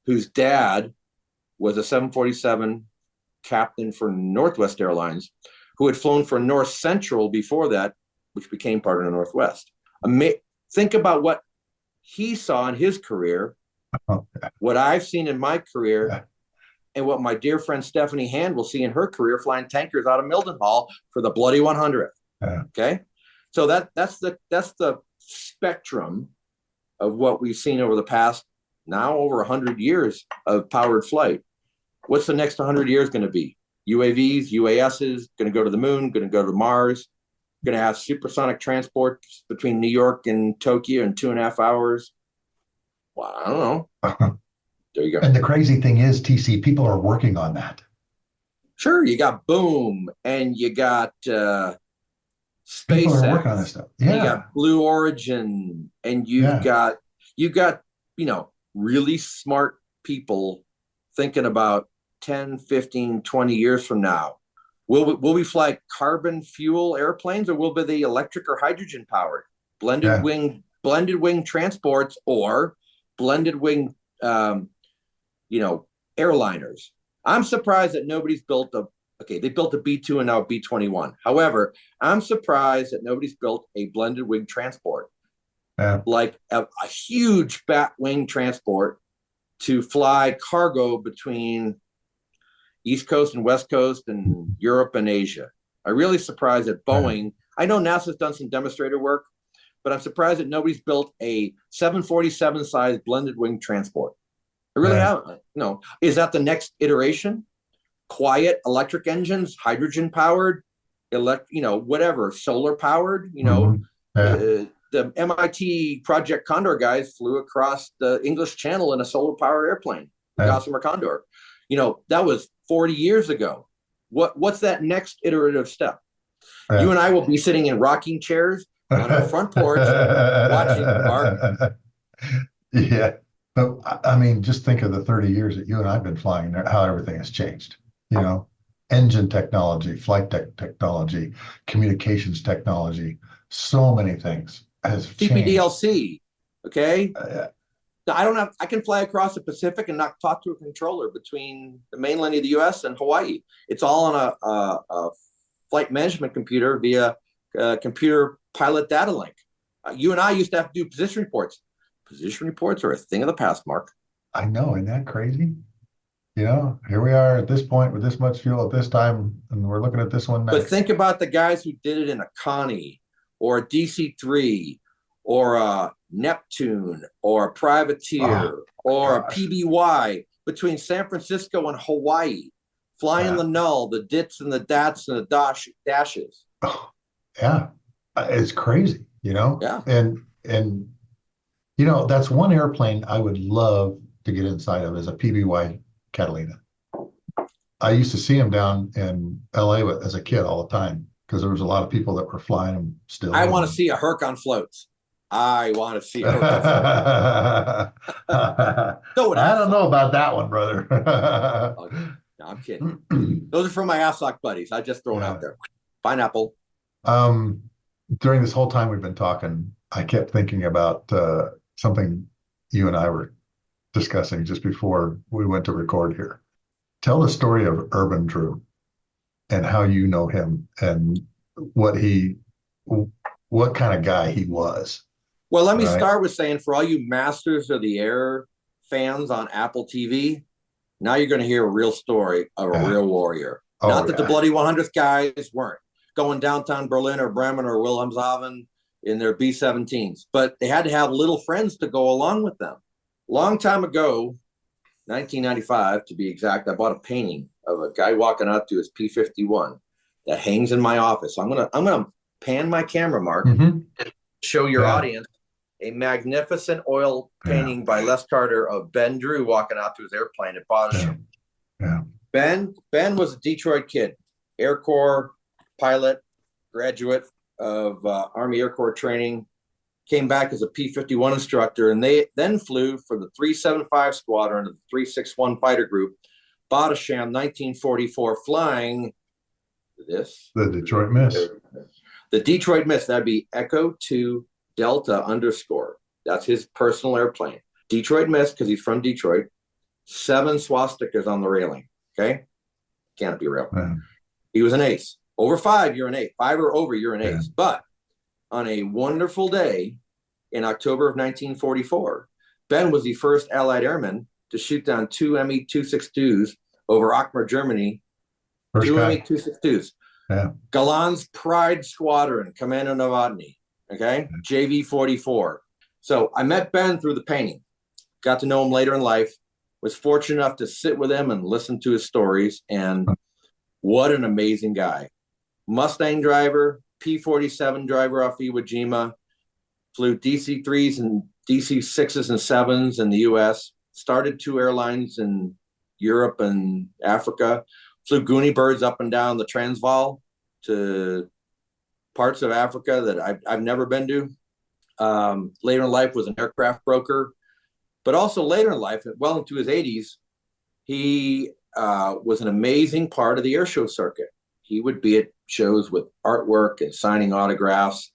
whose dad was a 747 captain for Northwest Airlines, who had flown for North Central before that, which became part of the Northwest. Think about what he saw in his career, what I've seen in my career, and what my dear friend Stephanie Hand will see in her career flying tankers out of Mildenhall for the Bloody 100th. Okay, so that's the spectrum of what we've seen over the past now over 100 years of powered flight. What's the next 100 years going to be? UAVs, UASs, going to go to the moon, going to go to Mars, going to have supersonic transport between New York and Tokyo in 2.5 hours. Well, I don't know. There you go. And the crazy thing is, TC, people are working on that. Sure, you got Boom, and you got SpaceX. People are working on this stuff. Yeah. You got Blue Origin, and you've got really smart people thinking about 10, 15, 20 years from now. Will we fly carbon fuel airplanes, or will they electric or hydrogen powered? Blended wing transports, or blended wing airliners. I'm surprised that nobody's built they built a B-2 and now a B-21. However, I'm surprised that nobody's built a blended wing transport, like a huge bat wing transport to fly cargo between East Coast and West Coast and Europe and Asia. I'm really surprised that Boeing, I know NASA's done some demonstrator work, but I'm surprised that nobody's built a 747 size blended wing transport. I really haven't. Is that the next iteration? Quiet electric engines, hydrogen powered, whatever, solar powered, the MIT Project Condor guys flew across the English Channel in a solar powered airplane, Gossamer Condor. That was 40 years ago. What's that next iterative step? You and I will be sitting in rocking chairs on our front porch watching, Mark. Yeah. But I mean, just think of the 30 years that you and I've been flying there, how everything has changed. Engine technology, flight technology, communications technology, so many things has changed. CPDLC, okay? I can fly across the Pacific and not talk to a controller between the mainland of the U.S. and Hawaii. It's all on a flight management computer via computer pilot data link. You and I used to have to do position reports. Position reports are a thing of the past, Mark. I know, isn't that crazy? Here we are at this point with this much fuel at this time, and we're looking at this one next. But think about the guys who did it in a Connie or a DC-3 or a Neptune or a Privateer or a PBY between San Francisco and Hawaii, flying the null, the dits and the dats and the dashes. Oh, yeah, it's crazy, Yeah. And that's one airplane I would love to get inside of, is a PBY Catalina. I used to see them down in LA as a kid all the time, because there was a lot of people that were flying them still. I want to see a Herc on floats. I want to see a Herc on floats. I don't know about that one, brother. Okay. No, I'm kidding. Those are from my AFSOC buddies. I just throw it out there. Pineapple. During this whole time we've been talking, I kept thinking about something you and I were discussing just before we went to record here. Tell the story of Urban Drew and how you know him and what kind of guy he was. Well, let me start with saying, for all you Masters of the Air fans on Apple TV, now you're going to hear a real story of a real warrior. Not that the Bloody 100th guys weren't going downtown Berlin or Bremen or Wilhelmshaven in their B-17s, but they had to have little friends to go along with them. Long time ago, 1995 to be exact, I bought a painting of a guy walking out to his P-51 that hangs in my office. I'm gonna pan my camera, Mark, show your audience a magnificent oil painting by Les Carter of Ben Drew walking out to his airplane at Bodisham. Yeah. Ben was a Detroit kid, Air Corps pilot, graduate of Army Air Corps training, came back as a P-51 instructor, and they then flew for the 375 Squadron of the 361 Fighter Group, Bodisham, 1944, flying this. The Detroit Miss. The Detroit Miss, that'd be Echo 2 Delta _. That's his personal airplane. Detroit Miss, because he's from Detroit. 7 swastikas on the railing. Okay? Can't be real. Yeah. He was an ace. Over 5, you're an ace. 5 or over, you're an ace. Yeah. But on a wonderful day in October of 1944, Ben was the first Allied airman to shoot down 2 Me-262s over Akmar, Germany. First 2 guy. Me-262s. Yeah. Galan's Pride Squadron, Commando Novotny. Okay? JV-44. So I met Ben through the painting. Got to know him later in life. Was fortunate enough to sit with him and listen to his stories. And what an amazing guy. Mustang driver, P-47 driver off Iwo Jima, flew DC-3s and DC-6s and 7s in the U.S., started 2 airlines in Europe and Africa, flew Goonie birds up and down the Transvaal to parts of Africa that I've never been to. Later in life was an aircraft broker, but also later in life, well into his 80s, he was an amazing part of the air show circuit. He would be at shows with artwork and signing autographs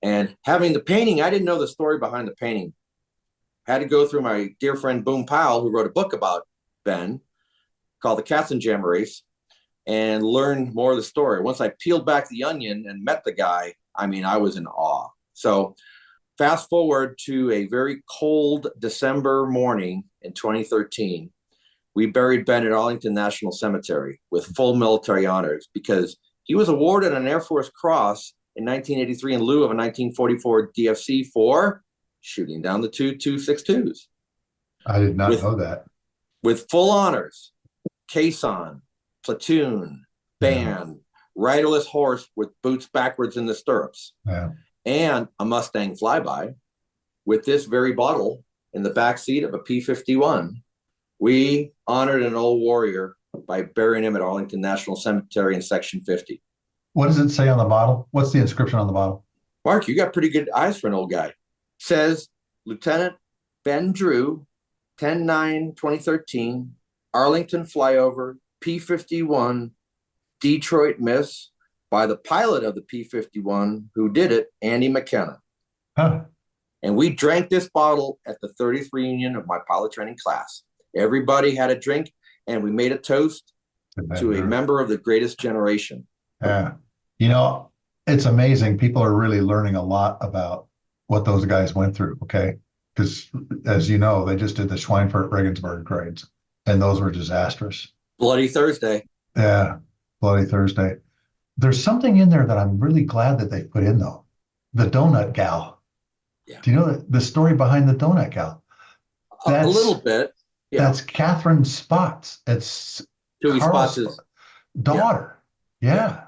and having the painting. I didn't know the story behind the painting. Had to go through my dear friend Boom Powell, who wrote a book about Ben called The Katzenjammer Race, and learn more of the story. Once I peeled back the onion and met the guy, I mean, I was in awe. So fast forward to a very cold December morning in 2013. We buried Ben at Arlington National Cemetery with full military honors because he was awarded an Air Force Cross in 1983 in lieu of a 1944 DFC for shooting down the 2 262s. I did not know that. With full honors, caisson, platoon, band, riderless horse with boots backwards in the stirrups, and a Mustang flyby with this very bottle in the back seat of a P-51. We honored an old warrior by burying him at Arlington National Cemetery in Section 50. What does it say on the bottle? What's the inscription on the bottle? Mark, you got pretty good eyes for an old guy. Says, Lieutenant Ben Drew, 10/9/2013, Arlington flyover, P-51, Detroit Miss, by the pilot of the P-51 who did it, Andy McKenna. Huh. And we drank this bottle at the 30th reunion of my pilot training class. Everybody had a drink, and we made a toast to a member of the greatest generation. Yeah. You know, it's amazing. People are really learning a lot about what those guys went through, okay? Because, as you know, they just did the Schweinfurt Regensburg grades, and those were disastrous. Bloody Thursday. Yeah, Bloody Thursday. There's something in there that I'm really glad that they put in, though. The donut gal. Yeah. Do you know the story behind the donut gal? A little bit. Yeah. That's Catherine Spots. It's Tui Carl's Spots' daughter. Yeah.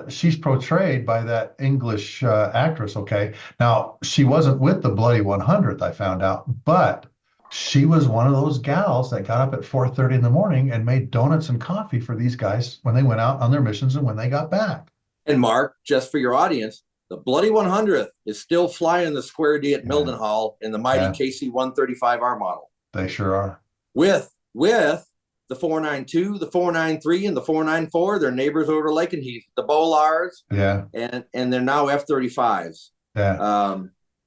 She's portrayed by that English actress, okay? Now, she wasn't with the Bloody 100th, I found out, but she was one of those gals that got up at 4:30 in the morning and made donuts and coffee for these guys when they went out on their missions and when they got back. And Mark, just for your audience, the Bloody 100th is still flying the Square D at Mildenhall in the mighty KC-135R model. They sure are. With the 492, the 493, and the 494. They're neighbors over Lakenheath, the Bolars. Yeah. And they're now F-35s. Yeah.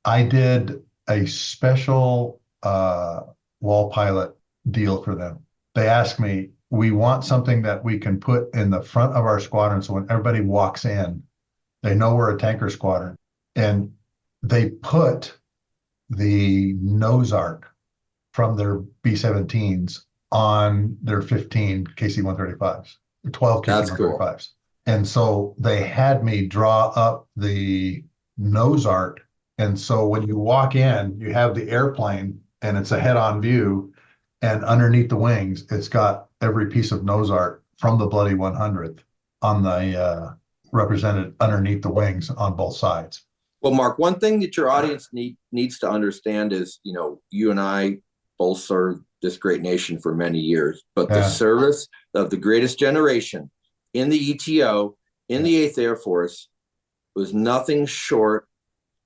I did a special wall pilot deal for them. They asked me, we want something that we can put in the front of our squadron so when everybody walks in, they know we're a tanker squadron. And they put the nose arc from their B-17s on their 15 KC-135s, 12 KC-135s. Cool. And so they had me draw up the nose art. And so when you walk in, you have the airplane and it's a head-on view. And underneath the wings, it's got every piece of nose art from the Bloody 100th on the represented underneath the wings on both sides. Well, Mark, one thing that your audience needs to understand is, you and I both served this great nation for many years, but the Yeah, service of the greatest generation in the ETO, in yeah, the 8th Air Force, was nothing short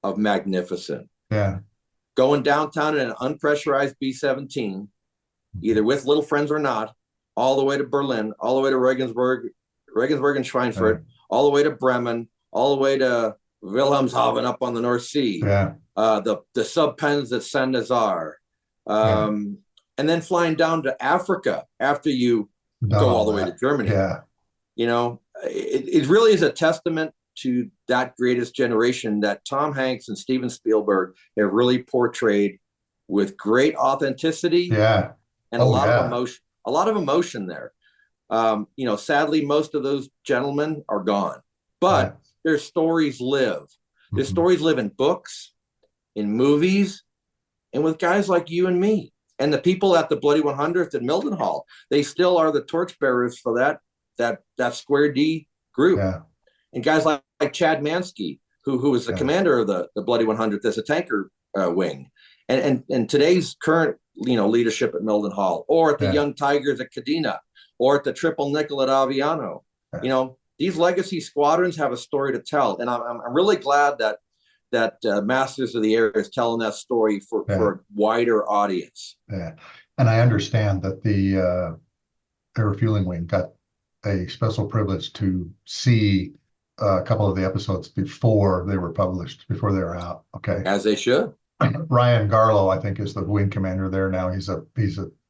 of magnificent. yeah. Going downtown in an unpressurized B-17, either with little friends or not, all the way to Berlin, all the way to Regensburg and Schweinfurt, Right. all the way to Bremen, all the way to Wilhelmshaven up on the North Sea, Yeah, the sub pens at Saint Nazaire, yeah. and then flying down to Africa after you Done go all all the way to that. Germany. Yeah, It really is a testament to that greatest generation that Tom Hanks and Steven Spielberg have really portrayed with great authenticity yeah. and a Oh, lot of yeah. emotion, there. Sadly, most of those gentlemen are gone, Yeah. but their stories live. Their Mhm. stories live in books, in movies, and with guys like you and me. And the people at the Bloody 100th at Mildenhall, they still are the torchbearers for that Square D group. Yeah, And guys like Chad Mansky, who was the yeah, commander of the Bloody 100th as a tanker wing, and today's current leadership at Mildenhall, or at the yeah, Young Tigers at Cadena, or at the Triple Nickel at Aviano. yeah. These legacy squadrons have a story to tell, and I'm really glad that Masters of the Air is telling that story for Yeah. a wider audience. Yeah. And I understand that the Air Refueling Wing got a special privilege to see a couple of the episodes before they were published, before they were out. Okay. As they should. Ryan Garlow, I think, is the wing commander there now. He's a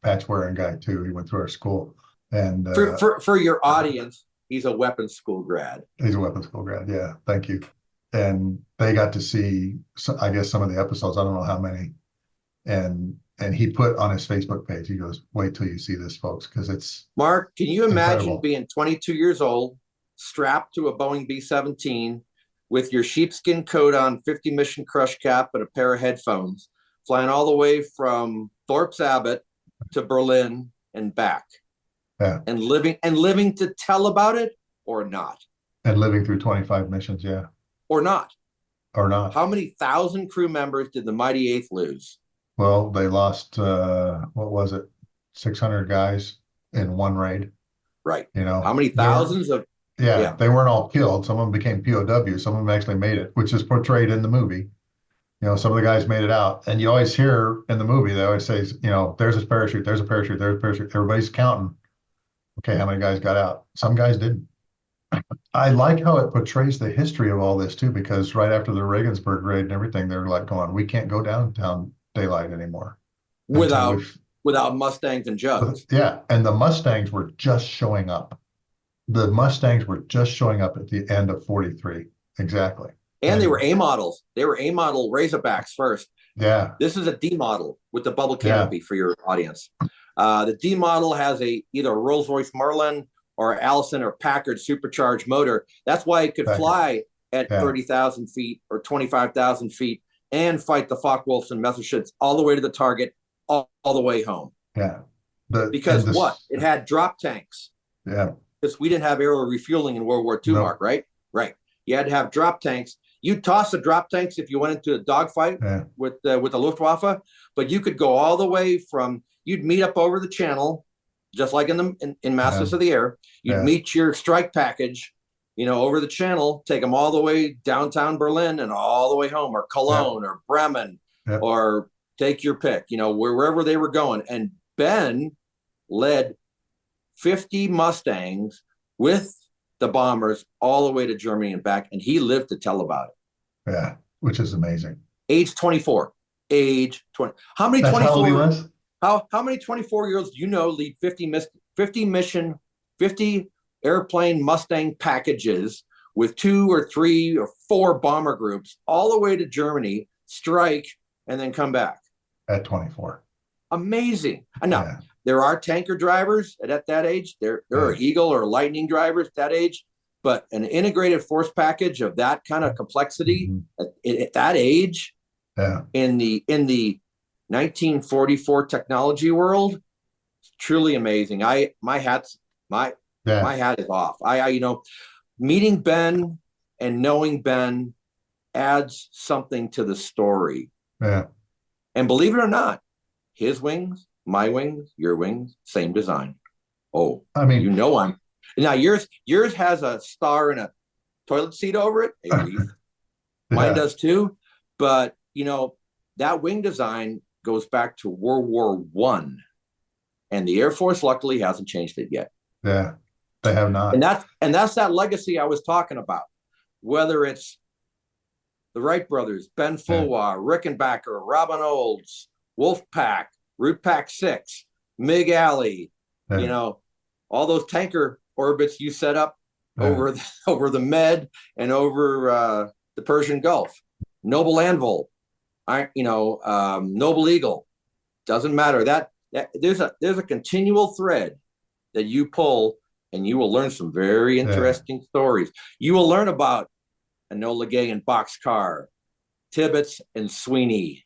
patch wearing guy too. He went through our school, and For your audience, he's a weapons school grad. he's a weapons school grad. Yeah, thank you. And they got to see, I guess, some of the episodes. I don't know how many. And he put on his Facebook page, he goes, "Wait till you see this, folks, because it's Mark, can you imagine incredible." being 22 years old, strapped to a Boeing B-17 with your sheepskin coat on, 50 mission crush cap, and a pair of headphones, flying all the way from Thorpe's Abbott to Berlin and back, Yeah, and living to tell about it, or not? and living through 25 missions, yeah, Or not? or not. How many thousand crew members did the Mighty Eighth lose? Well, they lost what was it, 600 guys in one raid. Right. You know, How many thousands of yeah, they weren't all killed. Some of them became POWs. Some of them actually made it, which is portrayed in the movie. Some of the guys made it out, and you always hear in the movie they always say, there's a parachute, there's a parachute, there's a parachute. Everybody's counting. Okay, how many guys got out? Some guys didn't. I like how it portrays the history of all this too, because right after the Regensburg raid and everything, they're like going, we can't go downtown daylight anymore until without Mustangs and Jugs. yeah, and the Mustangs were just showing up. The Mustangs were just showing up at the end of 43. Exactly. And they were A models. They were A model Razorbacks first. Yeah. This is a D model with the bubble canopy for your audience. The D model has either a Rolls-Royce Merlin or Allison or Packard supercharged motor. That's why it could fly at 30,000 feet or 25,000 feet and fight the Focke-Wulfs and Messerschmitts all the way to the target, all the way home. Yeah. Because it had drop tanks. Yeah. Because we didn't have aerial refueling in World War II, Mark, right? Right. You had to have drop tanks. You'd toss the drop tanks if you went into a dogfight with the Luftwaffe, but you could go all the way you'd meet up over the channel, just like in Masters of the Air. You'd meet your strike package, over the channel, take them all the way downtown Berlin and all the way home, or Cologne or Bremen, or take your pick, wherever they were going. And Ben led 50 Mustangs with the bombers all the way to Germany and back, and he lived to tell about it. Yeah, which is amazing. Age 24. Age 20. How many 24? How many 24-year-olds do you know lead 50 airplane Mustang packages with 2 or 3 or 4 bomber groups all the way to Germany, strike, and then come back? At 24. Amazing. Now, there are tanker drivers at that age. There are Eagle or Lightning drivers at that age. But an integrated force package of that kind of complexity at that age, in the 1944 technology world, truly amazing. My hat is off. Meeting Ben and knowing Ben adds something to the story. Yeah. And believe it or not, his wings, my wings, your wings, same design. Oh, I mean, I'm now yours has a star and a toilet seat over it, a wreath. Mine does too. But that wing design goes back to World War I. And the Air Force luckily hasn't changed it yet. Yeah, they have not. And that's that legacy I was talking about. Whether it's the Wright brothers, Ben Fulwa, Rickenbacker, Robin Olds, Wolfpack, Root Pack 6, MiG Alley, all those tanker orbits you set up over the Med and over the Persian Gulf. Noble Anvil, Noble Eagle, doesn't matter. That there's a continual thread that you pull, and you will learn some very interesting stories. You will learn about Enola Gay and Boxcar, Tibbetts and Sweeney,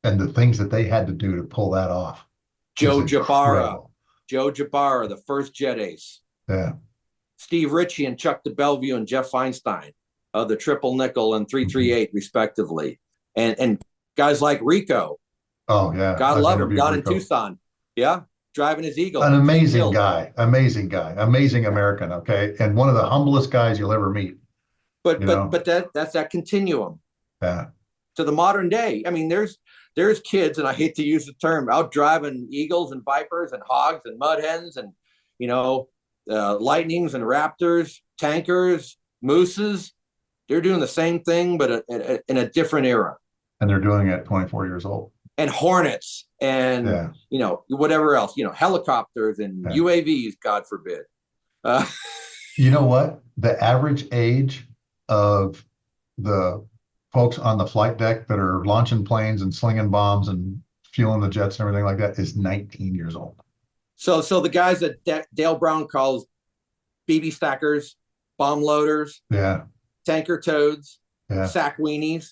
and the things that they had to do to pull that off. Joe Jabara, the first jet ace. Yeah. Steve Ritchie and Chuck de Bellevue and Jeff Feinstein of the triple nickel and 338 respectively. And guys like Rico. Oh yeah. God love him, down in Tucson. Yeah. Driving his Eagle. An amazing guy, amazing American. Okay. And one of the humblest guys you'll ever meet. But that's that continuum. Yeah. To the modern day. I mean, there's kids, and I hate to use the term, out driving Eagles and Vipers and Hogs and Mud Hens and, Lightnings and Raptors, tankers, Mooses. They're doing the same thing, but in a different era. And they're doing it at 24 years old. And Hornets and, whatever else, helicopters and UAVs, God forbid. You know what? The average age of the folks on the flight deck that are launching planes and slinging bombs and fueling the jets and everything like that is 19 years old. So the guys that Dale Brown calls BB stackers, bomb loaders, tanker toads, sack weenies,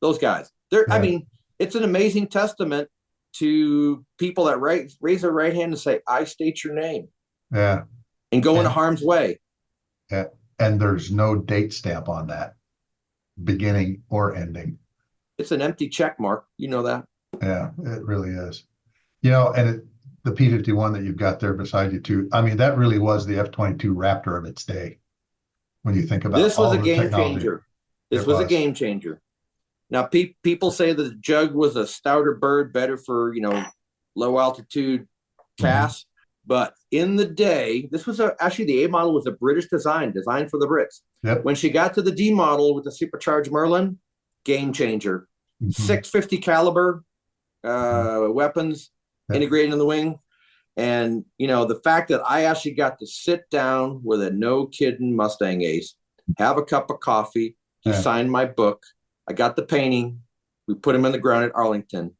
those guys. I mean, it's an amazing testament to people that raise their right hand and say, "I state your name," and go into harm's way. Yeah, and there's no date stamp on that, beginning or ending. It's an empty check mark. You know that. Yeah, it really is. And the P-51 that you've got there beside you too. I mean, that really was the F-22 Raptor of its day. When you think about this, was a game technology. changer. This was a game changer. Now, people say that the Jug was a stouter bird, better for low altitude casts. But in the day, this was actually the A model was a British design, designed for the Brits. Yep. When she got to the D model with the supercharged Merlin, game changer. 650 caliber weapons integrated in the wing. And, the fact that I actually got to sit down with a no-kidding Mustang ace, have a cup of coffee, he signed my book, I got the painting, we put him in the ground at Arlington.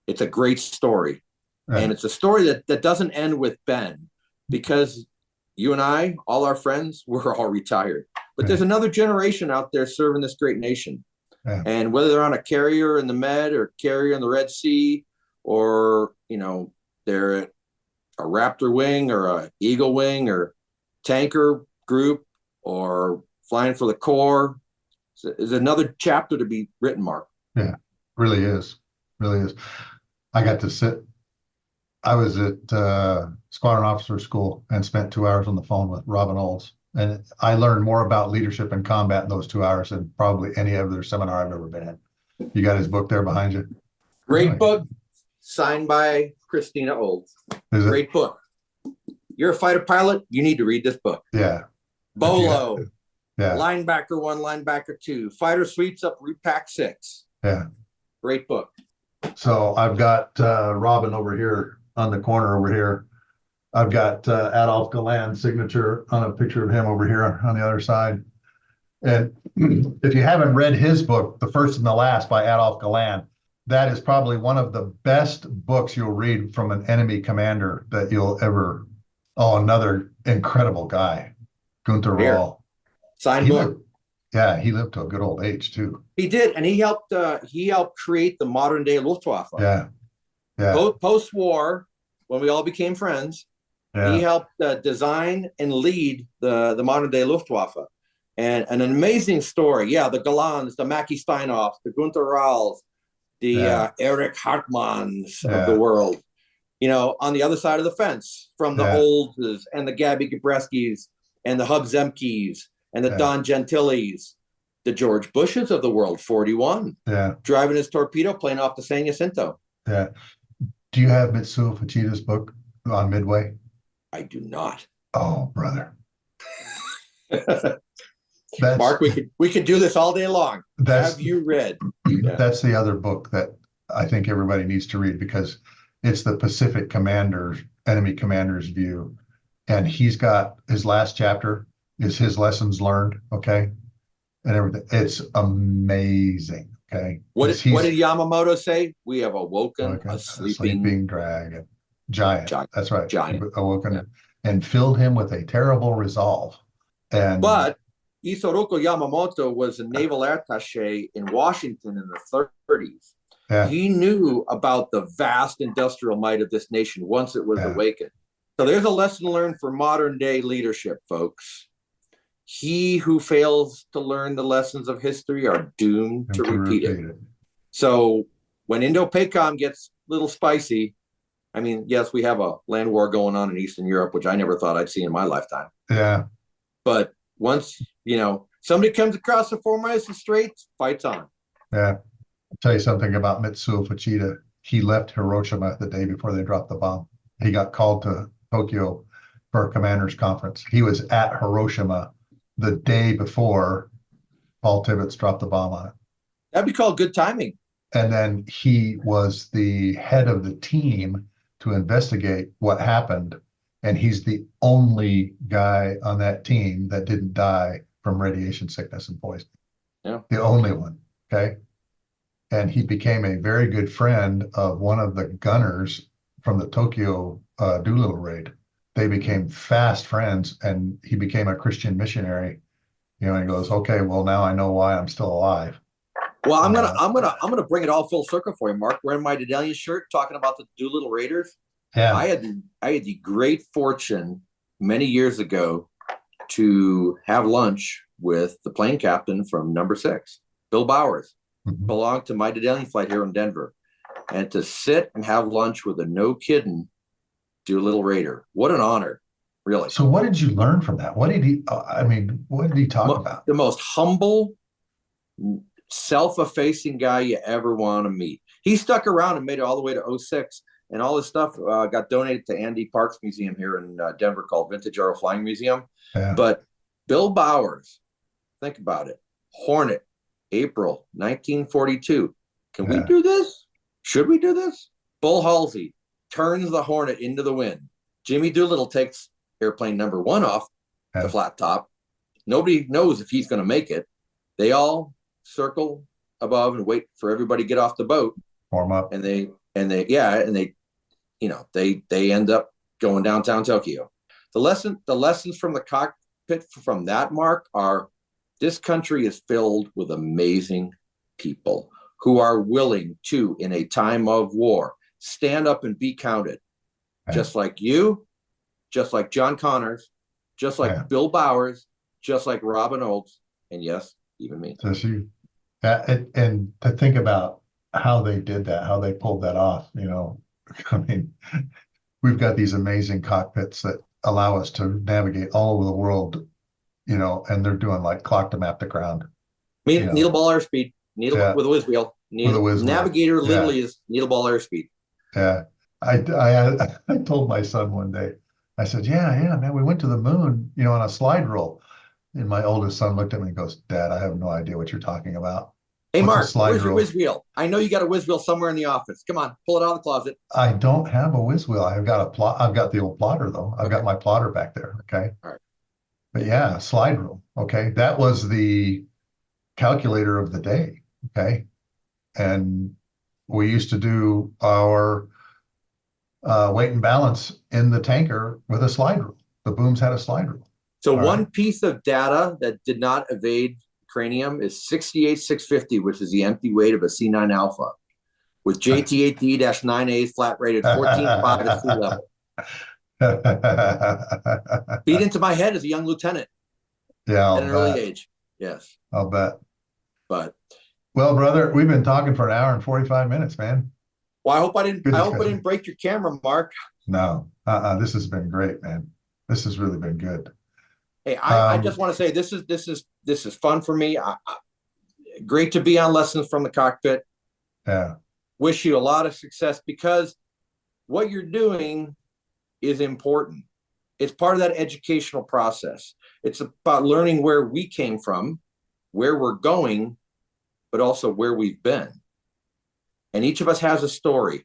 It's a great story. And it's a story that doesn't end with Ben, because you and I, all our friends, we're all retired. But there's another generation out there serving this great nation. And whether they're on a carrier in the Med or carrier in the Red Sea, or, they're at a Raptor wing or a Eagle wing or tanker group or flying for the Corps, is another chapter to be written, Mark. Yeah, really is. Really is. I was at Squadron Officer School and spent 2 hours on the phone with Robin Olds. And I learned more about leadership and combat in those 2 hours than probably any other seminar I've ever been in. You got his book there behind you? Great book, signed by Christina Olds. Great book. You're a fighter pilot, you need to read this book. Yeah. Bolo. Linebacker 1, Linebacker 2. Fighter suites up Root Pack 6. Yeah. Great book. So I've got Robin over here on the corner over here. I've got Adolph Galland's signature on a picture of him over here on the other side. And if you haven't read his book, The First and the Last by Adolph Galland, that is probably one of the best books you'll read from an enemy commander that you'll ever. Oh, another incredible guy, Gunther Rahl. Signed book. He lived to a good old age too. He did, and he helped create the modern day Luftwaffe. Yeah. Post-war, when we all became friends, he helped design and lead the modern day Luftwaffe. And an amazing story. Yeah, the Galans, the Mackie Steinhoffs, the Gunther Rauls, the Eric Hartmanns of the world. On the other side of the fence from the Oldses and the Gabby Gabreskis and the Hub Zemkes and the Don Gentilis, the George Bushes of the world, 41, driving his torpedo plane off the San Jacinto. Yeah. Do you have Mitsuo Fuchida's book on Midway? I do not. Oh, brother. Mark, we could do this all day long. Have you read? That's the other book that I think everybody needs to read, because it's the Pacific enemy commander's view. And he's got his last chapter is his lessons learned. Okay. And everything. It's amazing. Okay. What did Yamamoto say? We have awoken a sleeping dragon. Giant. That's right. Giant. Awoken and filled him with a terrible resolve. But Isoroku Yamamoto was a naval attaché in Washington in the 30s. Yeah. He knew about the vast industrial might of this nation once it was awakened. So there's a lesson learned for modern day leadership, folks. He who fails to learn the lessons of history are doomed to repeat it. So when Indo-PACOM gets a little spicy, I mean, yes, we have a land war going on in Eastern Europe, which I never thought I'd see in my lifetime. Yeah. But once, somebody comes across the 4 miles of Straits, fights on. Yeah. I'll tell you something about Mitsuo Fuchida. He left Hiroshima the day before they dropped the bomb. He got called to Tokyo for a commander's conference. He was at Hiroshima the day before Paul Tibbets dropped the bomb on it. That'd be called good timing. And then he was the head of the team to investigate what happened. And he's the only guy on that team that didn't die from radiation sickness and poisoning. Yeah. The only one. Okay. And he became a very good friend of one of the gunners from the Tokyo Doolittle raid. They became fast friends, and he became a Christian missionary. And he goes, "Okay, well, now I know why I'm still alive." Well, I'm gonna bring it all full circle for you, Mark. Wearing my Dedalian shirt, talking about the Doolittle Raiders. Yeah, I had the great fortune many years ago to have lunch with the plane captain from Number 6, Bill Bowers, belonged to my Dedalian flight here in Denver, and to sit and have lunch with a no kidding Doolittle Raider. What an honor, really. So what did you learn from that? What did he? What did he talk about? The most humble, self-effacing guy you ever want to meet. He stuck around and made it all the way to 06. And all this stuff got donated to Andy Park's museum here in Denver called Vintage Aero Flying Museum. Yeah. But Bill Bowers, think about it. Hornet, April 1942. Can we do this? Should we do this? Bull Halsey turns the Hornet into the wind. Jimmy Doolittle takes airplane number 1 off the flat top. Nobody knows if he's going to make it. They all circle above and wait for everybody to get off the boat. Warm up. And they end up going downtown Tokyo. The lessons from the cockpit from that, Mark, are this country is filled with amazing people who are willing to, in a time of war, stand up and be counted. Just like you, just like John Connors, just like Bill Bowers, just like Robin Olds, and yes, even me. So and to think about how they did that, how they pulled that off, I mean, we've got these amazing cockpits that allow us to navigate all over the world, and they're doing like clock to map the ground. Needle ball airspeed, with a whiz wheel. Navigator literally is needle ball airspeed. Yeah. I told my son one day, I said, yeah, man, we went to the moon, on a slide rule. And my oldest son looked at me and goes, "Dad, I have no idea what you're talking about." Hey, Mark, where's your whiz wheel? I know you got a whiz wheel somewhere in the office. Come on, pull it out of the closet. I don't have a whiz wheel. I've got the old plotter though. I've got my plotter back there. Okay. All right. But yeah, slide rule. Okay. That was the calculator of the day. Okay. And we used to do our weight and balance in the tanker with a slide rule. The booms had a slide rule. So one piece of data that did not evade cranium is 68,650, which is the empty weight of a C-9 Alpha, with JT8D-9A flat rated 14.5 at sea level. Beat into my head as a young lieutenant. Yeah, at an I'll early bet. age. Yes. I'll bet. But Well, brother, we've been talking for an hour and 45 minutes, man. well, Good I hope I didn't discussion. break your camera, Mark. No, this has been great, man. This has really been good. Hey, I just want to say this is fun for me. Great to be on Lessons from the Cockpit. Yeah, Wish you a lot of success, because what you're doing is important. It's part of that educational process. It's about learning where we came from, where we're going, but also where we've been. And each of us has a story.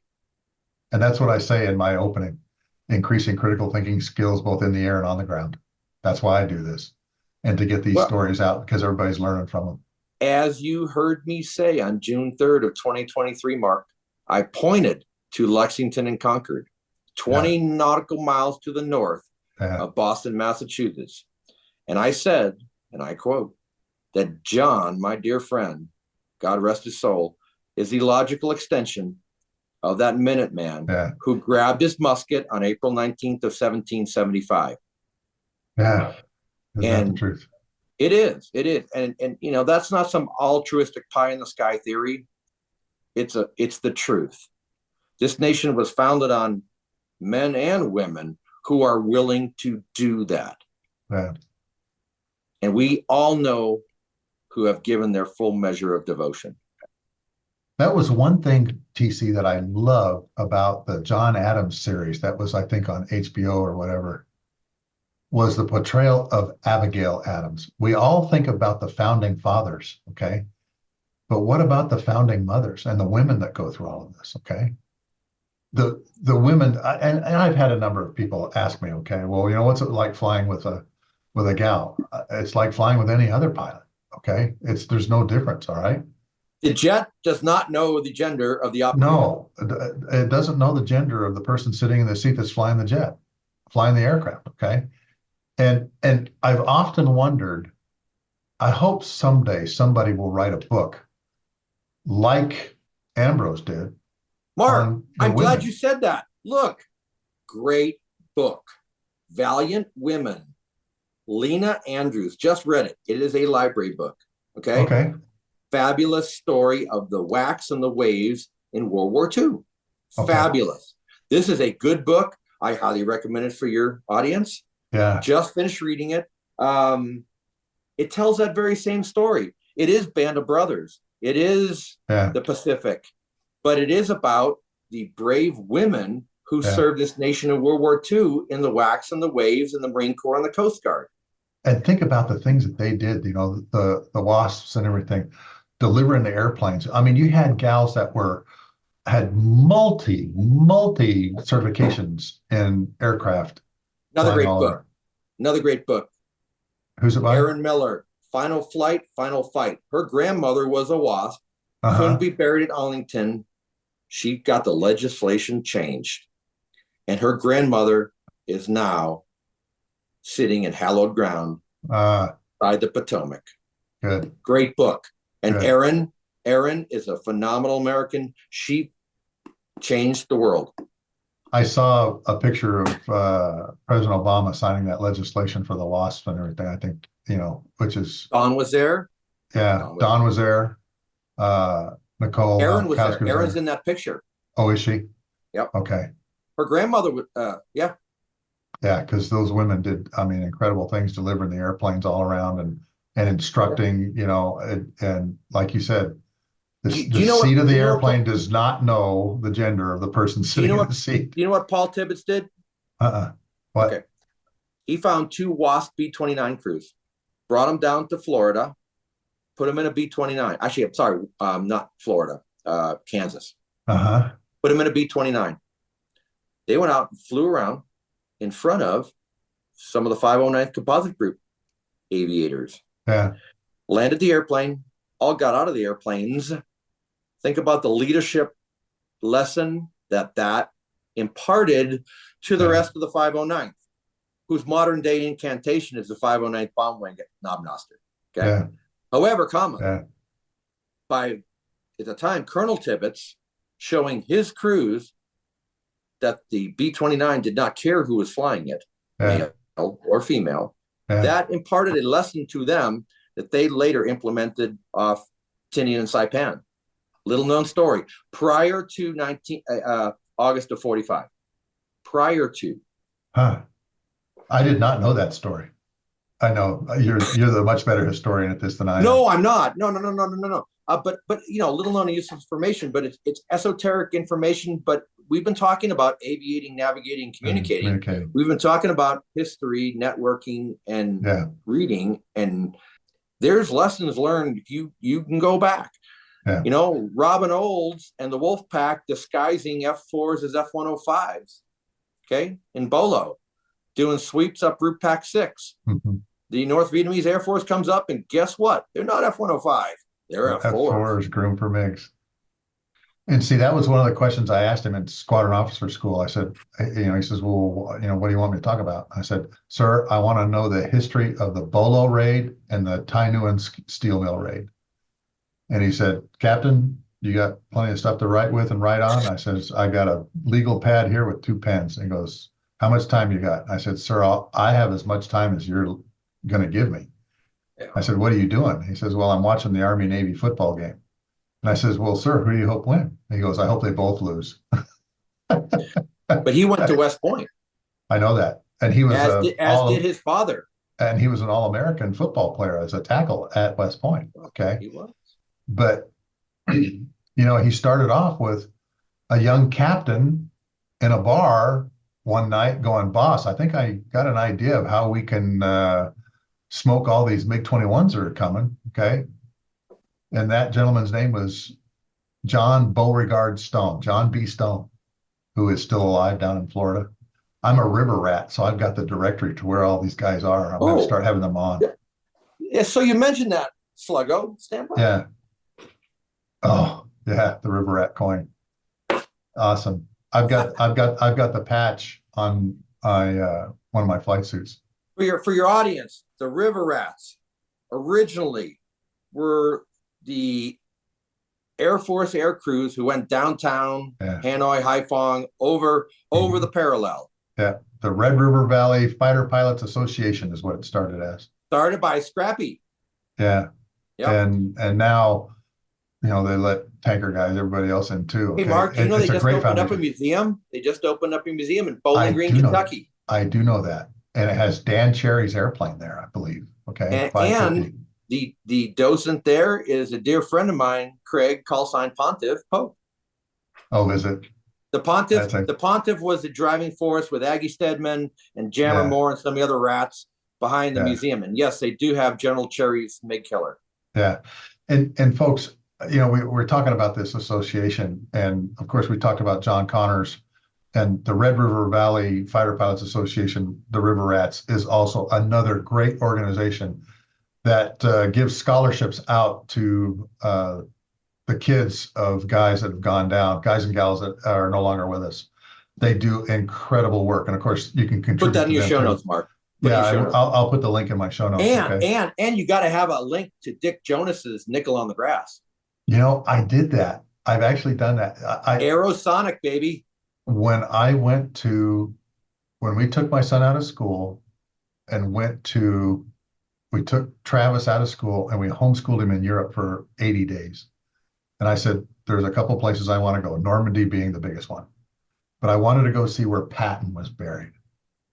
and that's what I say in my opening, increasing critical thinking skills both in the air and on the ground. That's why I do this, and to get these Well, stories out because everybody's learning from them. as you heard me say on June 3rd of 2023, Mark, I pointed to Lexington and Concord, 20 nautical miles to the north of Boston, Massachusetts. And I said, and I quote, that John, my dear friend, God rest his soul, is the logical extension of that Minuteman who grabbed his musket on April 19th of 1775. Yeah. Isn't that the And truth? it is. And you know, that's not some altruistic pie in the sky theory. It's the truth. This nation was founded on men and women who are willing to do that. Yeah. And we all know who have given their full measure of devotion. That was one thing, TC, that I love about the John Adams series. That was, I think, on HBO or whatever, was the portrayal of Abigail Adams. We all think about the founding fathers, okay? But what about the founding mothers and the women that go through all of this, okay? The women, and I've had a number of people ask me, okay, well, you know, what's it like flying with a gal? It's like flying with any other pilot, okay? There's no difference, all right? The jet does not know the gender of the operator. No, it doesn't know the gender of the person sitting in the seat that's flying the jet, flying the aircraft, okay? And I've often wondered, I hope someday somebody will write a book like Ambrose did. Mark, I'm glad women. you said that. Look, great book. Valiant Women. Lena Andrews, just read it. It is a library book. Okay. Okay. Fabulous story of the whacks and the waves in World War II. Okay. Fabulous. This is a good book. I highly recommend it for your audience. Yeah. Just finished reading it. It tells that very same story. It is Band of Brothers. It is the Pacific, but it is about the brave women who served this nation in World War II in the whacks and the waves and the Marine Corps and the Coast Guard. And think about the things that they did, you know, the wasps and everything, delivering the airplanes. I mean, you had gals that had multi certifications in aircraft. Another great book. Another great book. Who's it by? Erin Miller, Final Flight, Final Fight. Her grandmother was a WASP, couldn't be buried at Arlington. She got the legislation changed. And her grandmother is now sitting in hallowed ground by the Potomac. Good. Great book. And good. Erin is a phenomenal American. She changed the world. I saw a picture of President Obama signing that legislation for the WASP and everything. I think, you know, which is Don was there. Yeah, Don was there. Nicole. Erin was there. Erin's in that picture. Oh, is she? Yep. Okay. Her grandmother was, yeah. Yeah, because those women did, I mean, incredible things, delivering the airplanes all around and instructing, you know, and like you said, the seat of the airplane does not know the gender of the person sitting in the seat. You know what Paul Tibbets did? What? Okay. He found 2 WASP B-29 crews, brought them down to Florida, put them in a B-29. Actually, I'm sorry, not Florida, Kansas. Put them in a B-29. They went out and flew around in front of some of the 509th Composite Group aviators. Yeah. Landed the airplane, all got out of the airplanes. Think about the leadership lesson that imparted to the rest of the 509th, whose modern day incantation is the 509th Bomb Wing at Knob Noster. Okay. Yeah. However, by at the time, Colonel Tibbets showing his crews that the B-29 did not care who was flying it, male or female. Yeah. That imparted a lesson to them that they later implemented off Tinian and Saipan. Little known story. Prior to August of 45. Prior to. Huh. I did not know that story. I know you're the much better historian at this than I am. No, I'm not. No. But little known useless information, but it's esoteric information. But we've been talking about aviating, navigating, communicating. We've been talking about history, networking, and reading. And there's lessons learned. You can go back. Yeah. Robin Olds and the Wolf Pack disguising F4s as F-105s. Okay, in Bolo, doing sweeps up Route Pack 6. Mm-hmm. The North Vietnamese Air Force comes up, and guess what? They're not F-105. They're F4s. F4s, groomed for MiGs. And see, that was one of the questions I asked him in squadron officer school. I said, he says, well, what do you want me to talk about? I said, sir, I want to know the history of the Bolo raid and the Tai Nguyen steel mill raid. And he said, Captain, you got plenty of stuff to write with and write on? I said, I got a legal pad here with 2 pens. And he goes, how much time you got? I said, sir, I have as much time as you're going to give me. Yeah. I said, what are you doing? He says, well, I'm watching the Army-Navy football game. And I says, well, sir, who do you hope win? And he goes, I hope they both lose. But he went to West Point. I know that. And he was as did his father. And he was an All-American football player as a tackle at West Point. Okay. He was. But, he started off with a young captain in a bar one night going, boss, I think I got an idea of how we can smoke all these MiG-21s that are coming. Okay. And that gentleman's name was John Beauregard Stone, John B. Stone, who is still alive down in Florida. I'm a river rat, so I've got the directory to where all these guys are. I'm going to start having them on. Yeah, so you mentioned that, Sluggo. Stand by. Yeah. Oh, yeah, the river rat coin. Awesome. I've got the patch on my one of my flight suits. For your audience, the river rats originally were the Air Force air crews who went downtown, Hanoi, Haiphong, over the parallel. Yeah, the Red River Valley Fighter Pilots Association is what it started as. Started by Scrappy. Yeah. Yep. And now, they let tanker guys, everybody else in too. Okay? Hey, Mark, they just opened up a museum? They just opened up a museum in Bowling Green, Kentucky. I do know that. And it has Dan Cherry's airplane there, I believe. Okay. And the docent there is a dear friend of mine, Craig, call sign Pontiff Pope. Oh, is it? The Pontiff was the driving force with Aggie Stedman and Jammer Moore and some of the other rats behind the museum. And yes, they do have General Cherry's MiG killer. Yeah. And folks, we're talking about this association. And of course, we talked about John Connors and the Red River Valley Fighter Pilots Association, the River Rats, is also another great organization that gives scholarships out to the kids of guys that have gone down, guys and gals that are no longer with us. They do incredible work. And of course, you can contribute. Put that in your show notes, Mark. I'll put the link in my show notes. And you got to have a link to Dick Jonas's Nickel on the Grass. I did that. I've actually done that. Aerosonic, baby. When we took my son out of school and we took Travis out of school and we homeschooled him in Europe for 80 days. And I said, there's a couple places I want to go, Normandy being the biggest one. But I wanted to go see where Patton was buried.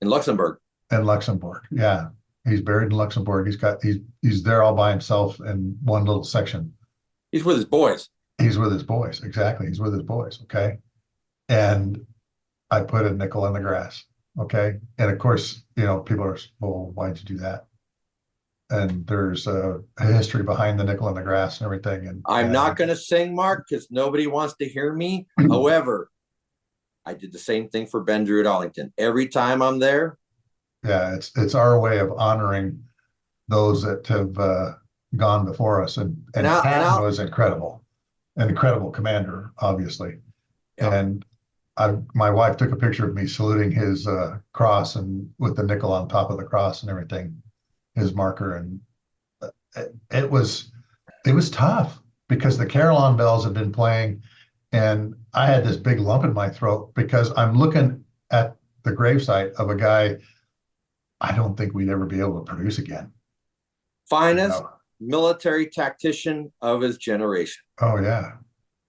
In Luxembourg. In Luxembourg, yeah. He's buried in Luxembourg. He's there all by himself in one little section. He's with his boys. He's with his boys, exactly. He's with his boys, okay? And I put a nickel in the grass, okay? And of course, people are, well, why'd you do that? And there's a history behind the nickel in the grass and everything. And I'm not going to sing, Mark, because nobody wants to hear me. However, I did the same thing for Ben Drew at Arlington. Every time I'm there. Yeah, it's our way of honoring those that have gone before us. And Patton was incredible, an incredible commander, obviously. Yeah. And my wife took a picture of me saluting his cross and with the nickel on top of the cross and everything, his marker. And it was tough because the Carillon bells had been playing and I had this big lump in my throat because I'm looking at the gravesite of a guy I don't think we'd ever be able to produce again. Finest No. military tactician of his generation. Oh yeah.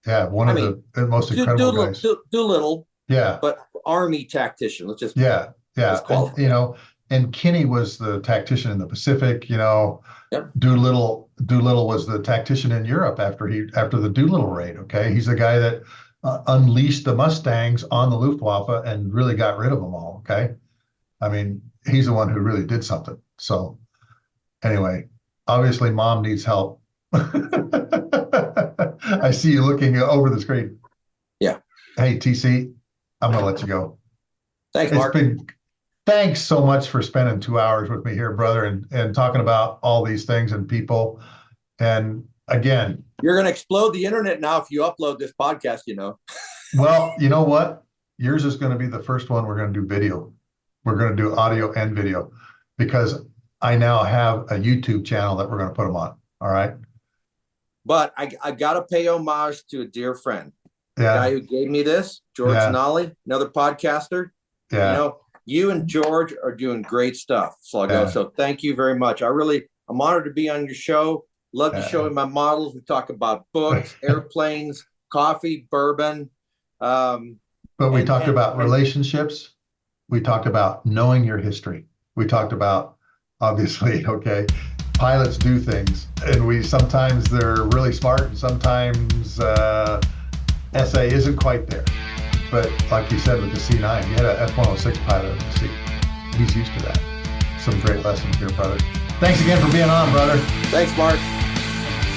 Yeah. One of the most incredible guys. Doolittle, Yeah. but Army tactician. Let's just Yeah. Yeah. let's qualify. And, you know, and Kinney was the tactician in the Pacific, you know. Yep. Doolittle was the tactician in Europe after the Doolittle raid. Okay. He's the guy that unleashed the Mustangs on the Luftwaffe and really got rid of them all. Okay. I mean, he's the one who really did something. So anyway, obviously mom needs help. I see you looking over the screen. Yeah. Hey, TC, I'm going to let you go. Thanks, Mark. Thanks so much for spending 2 hours with me here, brother, and talking about all these things and people. And again, you're going to explode the internet now if you upload this podcast, you know. Well, you know what? Yours is going to be the first one we're going to do video. We're going to do audio and video because I now have a YouTube channel that we're going to put them on. All right. But I got to pay homage to a dear friend. Yeah. The guy who gave me this, George Nolly, another podcaster. Yeah. You know, you and George are doing great stuff. So I go, so thank you very much. I'm honored to be on your show. Love to show you my models. We talk about books, airplanes, coffee, bourbon. But we talked about relationships. We talked about knowing your history. We talked about, obviously, okay, pilots do things. And sometimes they're really smart and sometimes SA isn't quite there. But like you said with the C-9, you had a F-106 pilot in the seat. He's used to that. Some great lessons here, brother. Thanks again for being on, brother. Thanks, Mark.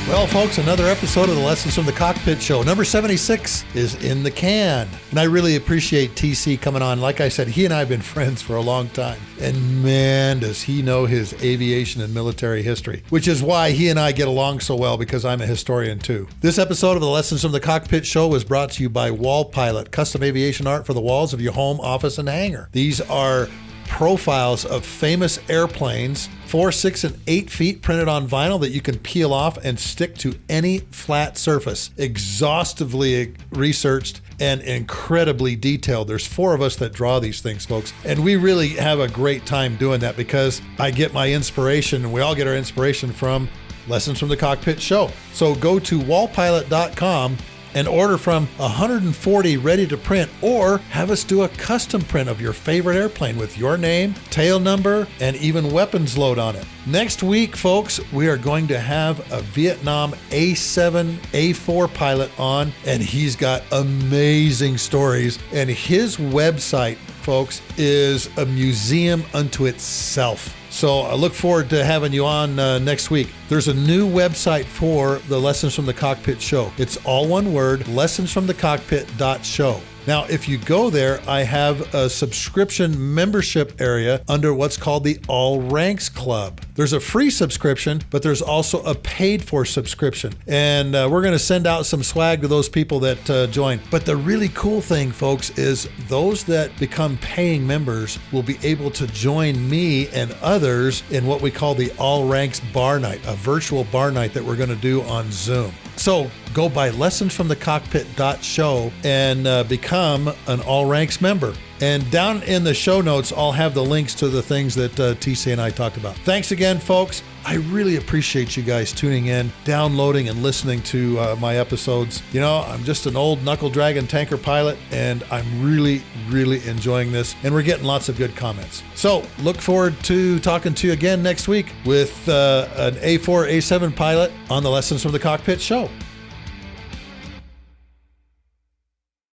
Well, folks, another episode of the Lessons from the Cockpit Show. Number 76 is in the can. And I really appreciate TC coming on. Like I said, he and I have been friends for a long time. And man, does he know his aviation and military history, which is why he and I get along so well because I'm a historian too. This episode of the Lessons from the Cockpit Show was brought to you by Wall Pilot, custom aviation art for the walls of your home, office, and hangar. These are profiles of famous airplanes, 4, 6, and 8 feet printed on vinyl that you can peel off and stick to any flat surface. Exhaustively researched and incredibly detailed. There's 4 of us that draw these things, folks. And we really have a great time doing that because I get my inspiration, and we all get our inspiration from Lessons from the Cockpit Show. So go to wallpilot.com and order from 140 ready to print, or have us do a custom print of your favorite airplane with your name, tail number, and even weapons load on it. Next week, folks, we are going to have a Vietnam A7, A4 pilot on, and he's got amazing stories. And his website, folks, is a museum unto itself. So I look forward to having you on next week. There's a new website for the Lessons from the Cockpit Show. It's all one word, lessonsfromthecockpit.show. Now, if you go there, I have a subscription membership area under what's called the All Ranks Club. There's a free subscription, but there's also a paid-for subscription. And we're going to send out some swag to those people that join. But the really cool thing, folks, is those that become paying members will be able to join me and others in what we call the All Ranks Bar Night, a virtual bar night that we're going to do on Zoom. So go by lessonsfromthecockpit.show and become an All Ranks member. And down in the show notes, I'll have the links to the things that TC and I talked about. Thanks again, folks. I really appreciate you guys tuning in, downloading, and listening to my episodes. You know, I'm just an old knuckle dragon tanker pilot, and I'm really, really enjoying this. And we're getting lots of good comments. So look forward to talking to you again next week with an A4, A7 pilot on the Lessons from the Cockpit Show.